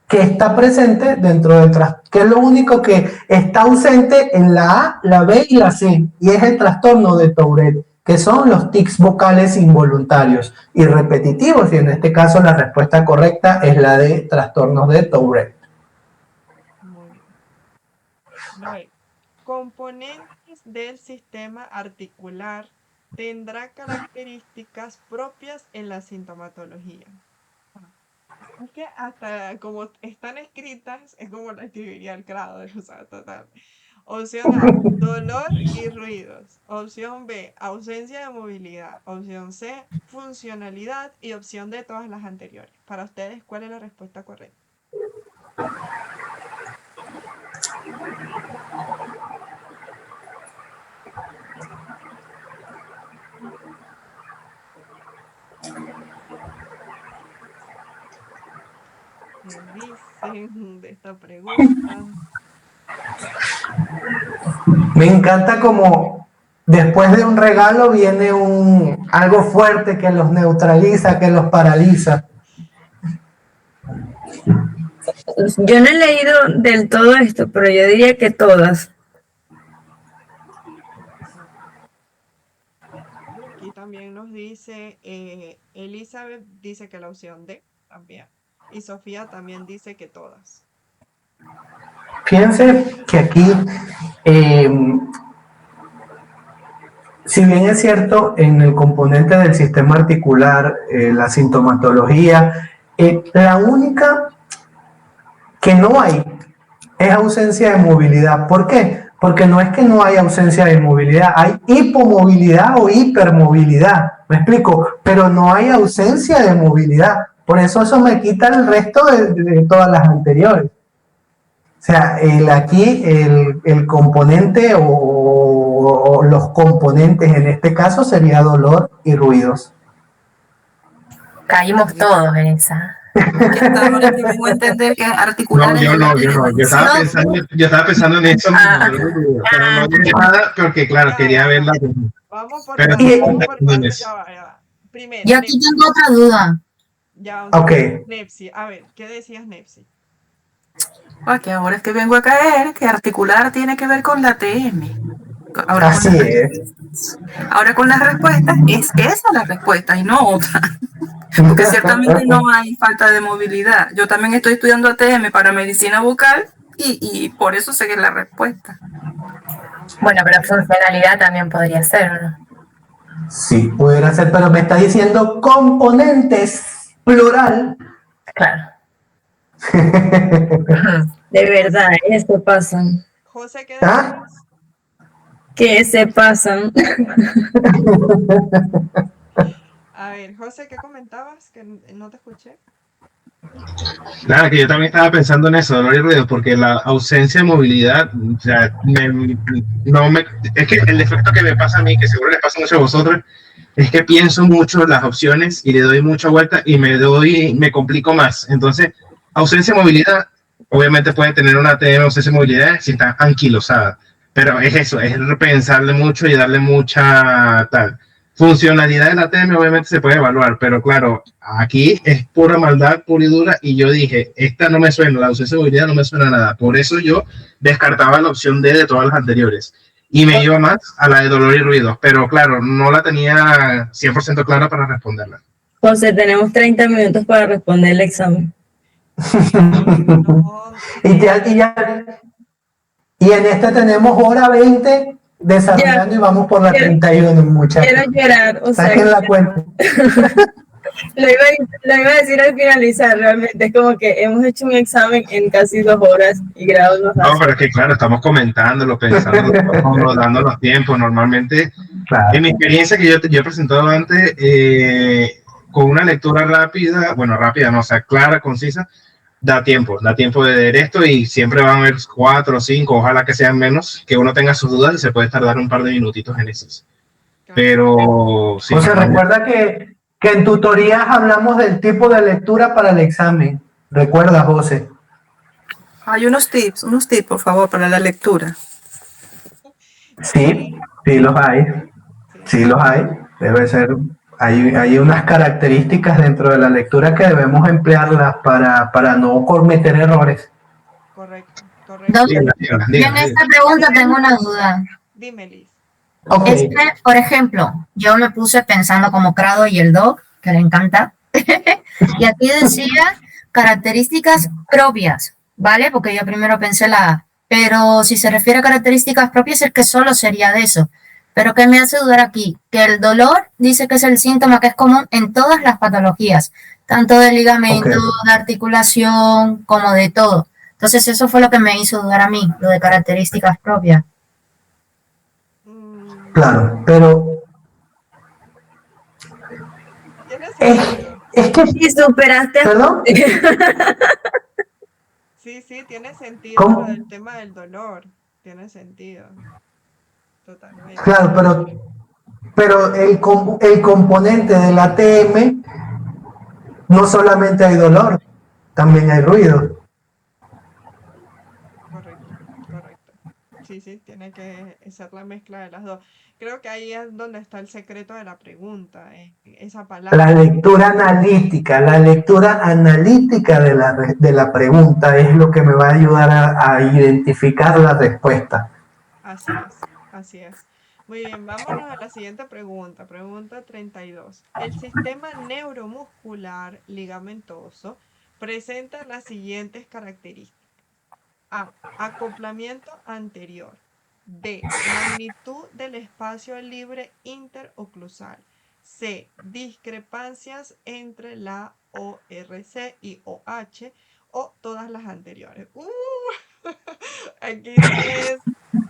que está presente dentro del trastorno, que es lo único que está ausente en la A, la B y la C, y es el trastorno de Tourette, que son los tics vocales involuntarios y repetitivos, y en este caso la respuesta correcta es la de trastornos de Tourette. Muy bien. Luego, componentes del sistema articular tendrá características propias en la sintomatología. Es que hasta como están escritas, es como la escribiría el Crado, o sea, total. Opción A, dolor y ruidos. Opción B, ausencia de movilidad. Opción C, funcionalidad. Y opción D, todas las anteriores. Para ustedes, ¿cuál es la respuesta correcta? ¿Qué dicen de esta pregunta? Me encanta como después de un regalo viene algo fuerte que los neutraliza, que los paraliza. Yo no he leído del todo esto, pero yo diría que todas. Aquí también nos dice, Elizabeth dice que la opción D también. Y Sofía también dice que todas. Fíjense que aquí, eh, si bien es cierto, en el componente del sistema articular, la sintomatología, la única que no hay es ausencia de movilidad. ¿Por qué? Porque no es que no hay ausencia de movilidad, hay hipomovilidad o hipermovilidad, ¿me explico? Pero no hay ausencia de movilidad. Por eso me quita el resto de todas las anteriores. O sea, aquí el componente o los componentes en este caso sería dolor y ruidos. Caímos todos en esa. Que hasta ahora que vengo a entender que articular No, es yo el no, lápiz yo de no. Valencia. Yo estaba pensando en eso, pero no dije nada porque, claro, Ya, quería ya. verla. Vamos por Pero partes, Y- vamos por en partes. eso. Ya va. Primero, Yo aquí Nepsi. tengo otra duda. Ya, Ok. Nepsi. A ver, ¿qué decías, Nepsi? Que ahora es que vengo a caer que articular tiene que ver con la TM. Ahora con, Así es. ahora con las respuestas, es esa la respuesta y no otra. Porque ciertamente no hay falta de movilidad. Yo también estoy estudiando ATM para medicina bucal y por eso sé que es la respuesta. Bueno, pero funcionalidad también podría ser, ¿o no? Sí, pudiera ser, pero me está diciendo componentes, plural. Claro. De verdad, se pasan. José, ¿qué ¿Ah? decías? Que se pasan. A ver, José, ¿qué comentabas? Que no te escuché. Nada, que yo también estaba pensando en eso, dolor y ruido, porque la ausencia de movilidad, o sea, es que el efecto que me pasa a mí, que seguro les pasa mucho a vosotros, es que pienso mucho las opciones y le doy mucha vuelta y me complico más. Entonces, ausencia de movilidad, obviamente puede tener una TM ausencia de movilidad si está anquilosada, pero es eso, es pensarle mucho y darle mucha tal. Funcionalidad de la TM obviamente se puede evaluar, pero claro, aquí es pura maldad, pura y dura, y yo dije, esta no me suena, la ausencia de movilidad no me suena nada, por eso yo descartaba la opción D de todas las anteriores y me iba más a la de dolor y ruido, pero claro, no la tenía 100% clara para responderla. José, tenemos 30 minutos para responder el examen. No, Y en este tenemos hora 20 desarrollando Ya, y vamos por la 31, muchachos. quiero llorar, o sea, Saquen la cuenta. lo iba a decir al finalizar, realmente es como que hemos hecho un examen en casi 2 horas y grados nos No, hace. pero es que claro, estamos comentándolo, pensándolo, dando los tiempos. Normalmente, Claro. en mi experiencia que yo he presentado antes, con una lectura rápida, bueno, rápida, no, o sea, clara, concisa, da tiempo de leer esto y siempre van a haber 4 o 5, ojalá que sean menos, que uno tenga sus dudas y se puede tardar un par de minutitos en eso. Pero sí. O sea, recuerda que en tutorías hablamos del tipo de lectura para el examen. Recuerda, José. Hay unos tips, por favor, para la lectura. Sí, sí los hay. Sí los hay. Debe ser. Hay unas características dentro de la lectura que debemos emplearlas para no cometer errores. correcto, correcto. Doc, yo en esta pregunta tengo una duda. Dime, Liz. Ok. Es que, por ejemplo, yo me puse pensando como Crado y el Doc, que le encanta, y aquí decía características propias, ¿vale? Porque yo primero pensé la A, pero si se refiere a características propias es que solo sería de eso. Pero ¿qué me hace dudar aquí? Que el dolor dice que es el síntoma que es común en todas las patologías, tanto de ligamento, de articulación, como de todo. Entonces eso fue lo que me hizo dudar a mí, lo de características propias. Claro, pero es que, Y superaste. ¿perdón? Sí, tiene sentido ¿Cómo? el tema del dolor. Tiene sentido. Totalmente. Claro, pero el componente del ATM no solamente hay dolor, también hay ruido. Correcto. sí, tiene que ser la mezcla de las dos. Creo que ahí es donde está el secreto de la pregunta, esa palabra. La lectura analítica de la pregunta es lo que me va a ayudar a identificar la respuesta. Así es, así es. Muy bien, vámonos a la siguiente pregunta, pregunta 32. El sistema neuromuscular ligamentoso presenta las siguientes características. A. Acoplamiento anterior. B. Magnitud del espacio libre interoclusal. C. Discrepancias entre la ORC y OH o todas las anteriores. Aquí sí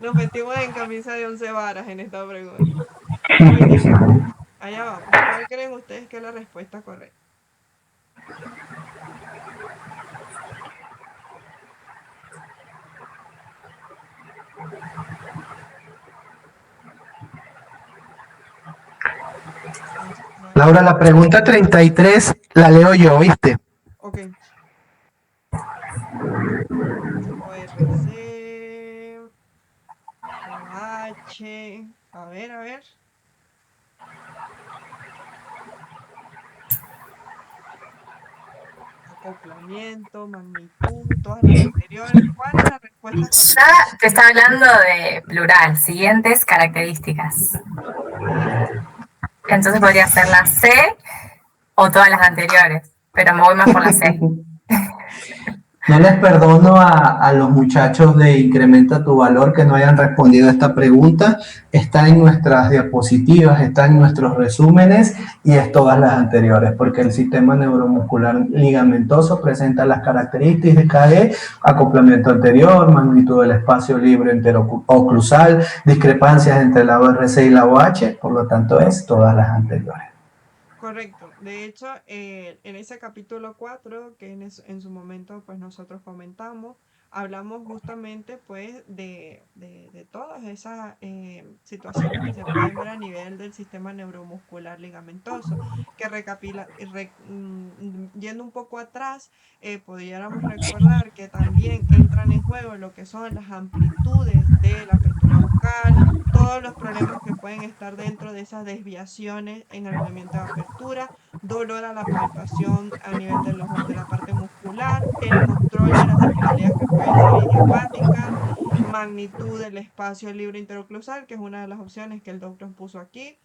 nos metimos en camisa de 11 varas en esta pregunta. Muy bien, allá vamos. ¿Cuál creen ustedes que es la respuesta correcta? Laura, la pregunta 33 la leo yo, ¿viste? Ok. ORC, OH, a ver. Acoplamiento, magnitud, todas las anteriores. ¿Cuál es la respuesta correcta? Ya te está hablando de plural, siguientes características. Entonces podría ser la C o todas las anteriores, pero me voy más por la C. No les perdono a los muchachos de Incrementa tu Valor que no hayan respondido a esta pregunta. Está en nuestras diapositivas, está en nuestros resúmenes y es todas las anteriores, porque el sistema neuromuscular ligamentoso presenta las características de acoplamiento anterior, magnitud del espacio libre interoclusal, discrepancias entre la ORC y la OH, por lo tanto es todas las anteriores. Correcto. De hecho, en ese capítulo 4, que en su momento pues nosotros comentamos, hablamos justamente pues de todas esas situaciones que se pueden ver a nivel del sistema neuromuscular ligamentoso, que yendo un poco atrás, pudiéramos recordar que también entran en juego lo que son las amplitudes de la apertura bucal, todos los problemas que pueden estar dentro de esas desviaciones en el movimiento de apertura, dolor a la palpación a nivel de la parte muscular, el control de las cefaleas que pueden ser idiopáticas, magnitud del espacio libre interoclusal, que es una de las opciones que el doctor puso aquí.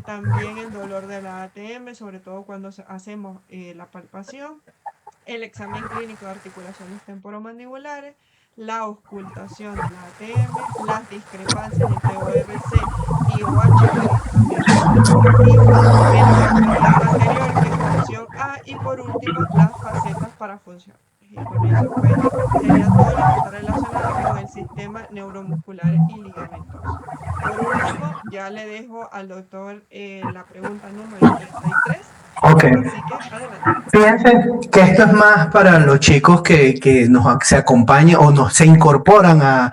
También el dolor de la ATM, sobre todo cuando hacemos la palpación, el examen clínico de articulaciones temporomandibulares, la auscultación de la ATM, las discrepancias entre ORC y OH, también el acoplamiento anterior, que es opción A, y por último las facetas para funcionar. Y con eso pues sería todo lo que está relacionado con el sistema neuromuscular y ligamentoso. Por último, ya le dejo al doctor la pregunta número 33. Ok. Así que adelante. Piensen que esto es más para los chicos que se acompañan o se incorporan a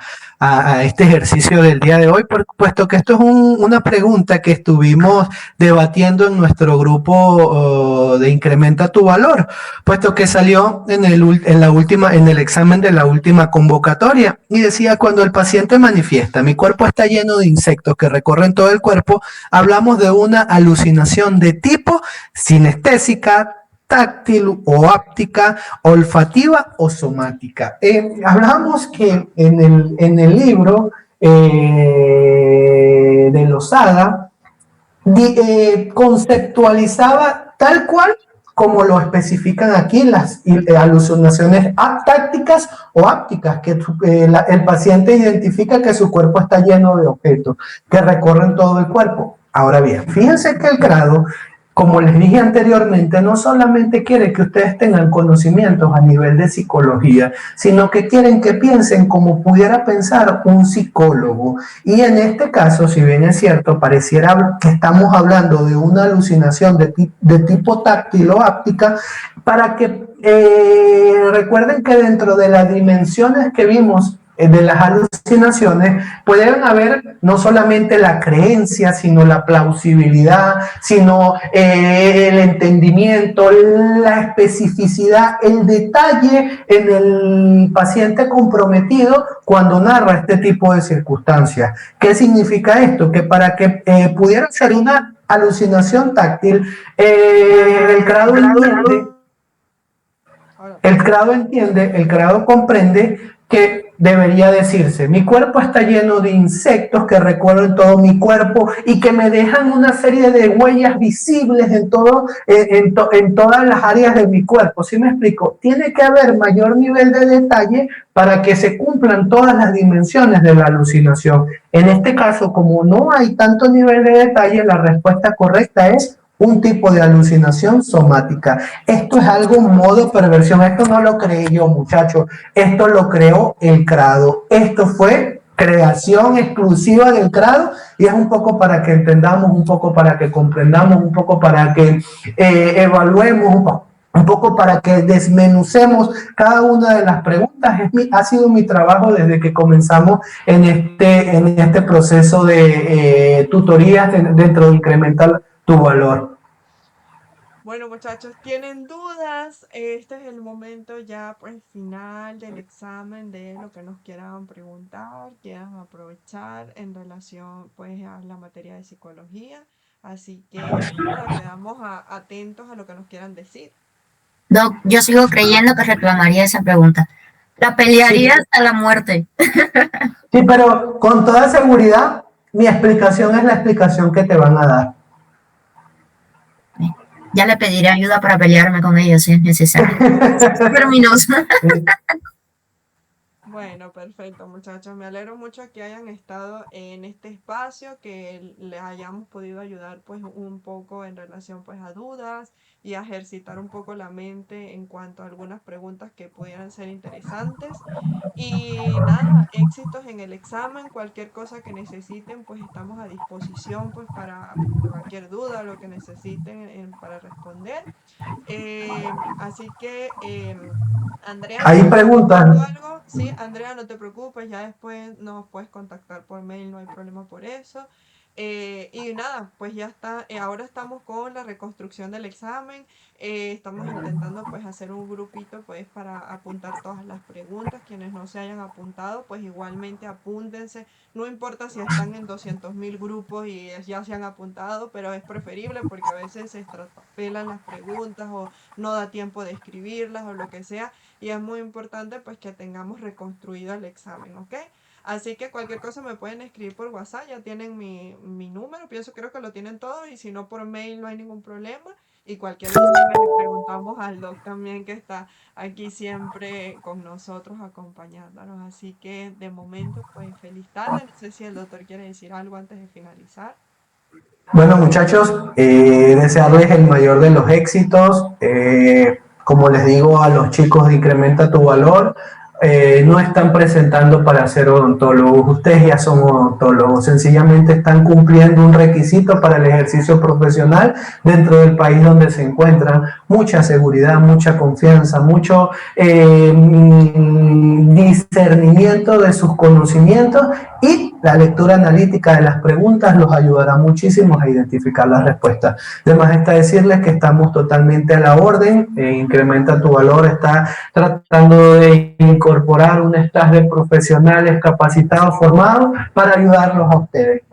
este ejercicio del día de hoy, puesto que esto es una pregunta que estuvimos debatiendo en nuestro grupo de Incrementa tu Valor, puesto que salió en el examen de la última convocatoria y decía: cuando el paciente manifiesta "mi cuerpo está lleno de insectos que recorren todo el cuerpo", hablamos de una alucinación de tipo sinestésica, táctil o áptica, olfativa o somática. Hablamos que en el libro de Lozada conceptualizaba tal cual como lo especifican aquí las alucinaciones tácticas o ápticas, que el paciente identifica que su cuerpo está lleno de objetos que recorren todo el cuerpo. Ahora bien, fíjense que el grado, como les dije anteriormente, no solamente quiere que ustedes tengan conocimientos a nivel de psicología, sino que quieren que piensen como pudiera pensar un psicólogo. Y en este caso, si bien es cierto, pareciera que estamos hablando de una alucinación de tipo táctil o áptica, para que recuerden que dentro de las dimensiones que vimos de las alucinaciones, pueden haber no solamente la creencia, sino la plausibilidad, sino el entendimiento, la especificidad, el detalle en el paciente comprometido cuando narra este tipo de circunstancias. ¿Qué significa esto? Que para que pudiera ser una alucinación táctil, el CRADO comprende que debería decirse: mi cuerpo está lleno de insectos que recorren todo mi cuerpo y que me dejan una serie de huellas visibles en todas las áreas de mi cuerpo. ¿Sí me explico? Tiene que haber mayor nivel de detalle para que se cumplan todas las dimensiones de la alucinación. En este caso, como no hay tanto nivel de detalle, la respuesta correcta es un tipo de alucinación somática. Esto es algo modo perversión. Esto no lo creé yo, muchachos. Esto lo creó el CRADO. Esto fue creación exclusiva del CRADO y es un poco para que entendamos, un poco para que comprendamos, un poco para que evaluemos, un poco para que desmenucemos cada una de las preguntas. Ha sido mi trabajo desde que comenzamos en este proceso de tutorías dentro de Incrementa tu Valor. Bueno, muchachos, ¿tienen dudas? Este es el momento ya pues final del examen, de lo que nos quieran preguntar, quieran aprovechar en relación pues a la materia de psicología. Así que quedamos atentos a lo que nos quieran decir. Doc, yo sigo creyendo que reclamaría esa pregunta. La pelearía hasta la muerte. Sí, pero con toda seguridad, mi explicación es la explicación que te van a dar. Ya le pediré ayuda para pelearme con ellos si es necesario. Términos. Bueno, perfecto, muchachos. Me alegro mucho que hayan estado en este espacio, que les hayamos podido ayudar pues un poco en relación pues a dudas y a ejercitar un poco la mente en cuanto a algunas preguntas que pudieran ser interesantes. Y nada, éxitos en el examen. Cualquier cosa que necesiten, pues estamos a disposición pues para cualquier duda, lo que necesiten para responder. Así que, Andrea, Ahí preguntan. algo? Sí, Andrea, no te preocupes, ya después nos puedes contactar por mail, no hay problema por eso. Y nada, pues ya está, ahora estamos con la reconstrucción del examen, estamos intentando pues hacer un grupito pues para apuntar todas las preguntas. Quienes no se hayan apuntado pues igualmente apúntense, no importa si están en 200.000 grupos y ya se han apuntado, pero es preferible porque a veces se extrapelan las preguntas o no da tiempo de escribirlas o lo que sea, y es muy importante pues que tengamos reconstruido el examen, ¿ok? Así que cualquier cosa me pueden escribir por WhatsApp, ya tienen mi número, creo que lo tienen todos, y si no por mail no hay ningún problema. Y cualquier cosa le preguntamos al doc también, que está aquí siempre con nosotros acompañándonos. Así que de momento pues feliz tarde. No sé si el doctor quiere decir algo antes de finalizar. Bueno, muchachos, desearles el mayor de los éxitos. Como les digo a los chicos de Incrementa tu Valor, no están presentando para ser odontólogos, ustedes ya son odontólogos, sencillamente están cumpliendo un requisito para el ejercicio profesional dentro del país donde se encuentran. Mucha seguridad, mucha confianza, mucho discernimiento de sus conocimientos, y la lectura analítica de las preguntas los ayudará muchísimo a identificar las respuestas. Además está decirles que estamos totalmente a la orden. Incrementa tu Valor está tratando de incorporar un staff de profesionales capacitados, formados, para ayudarlos a ustedes,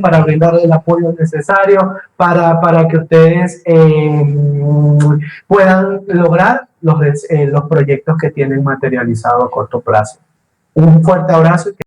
para brindarles el apoyo necesario para que ustedes puedan lograr los proyectos que tienen materializados a corto plazo. Un fuerte abrazo.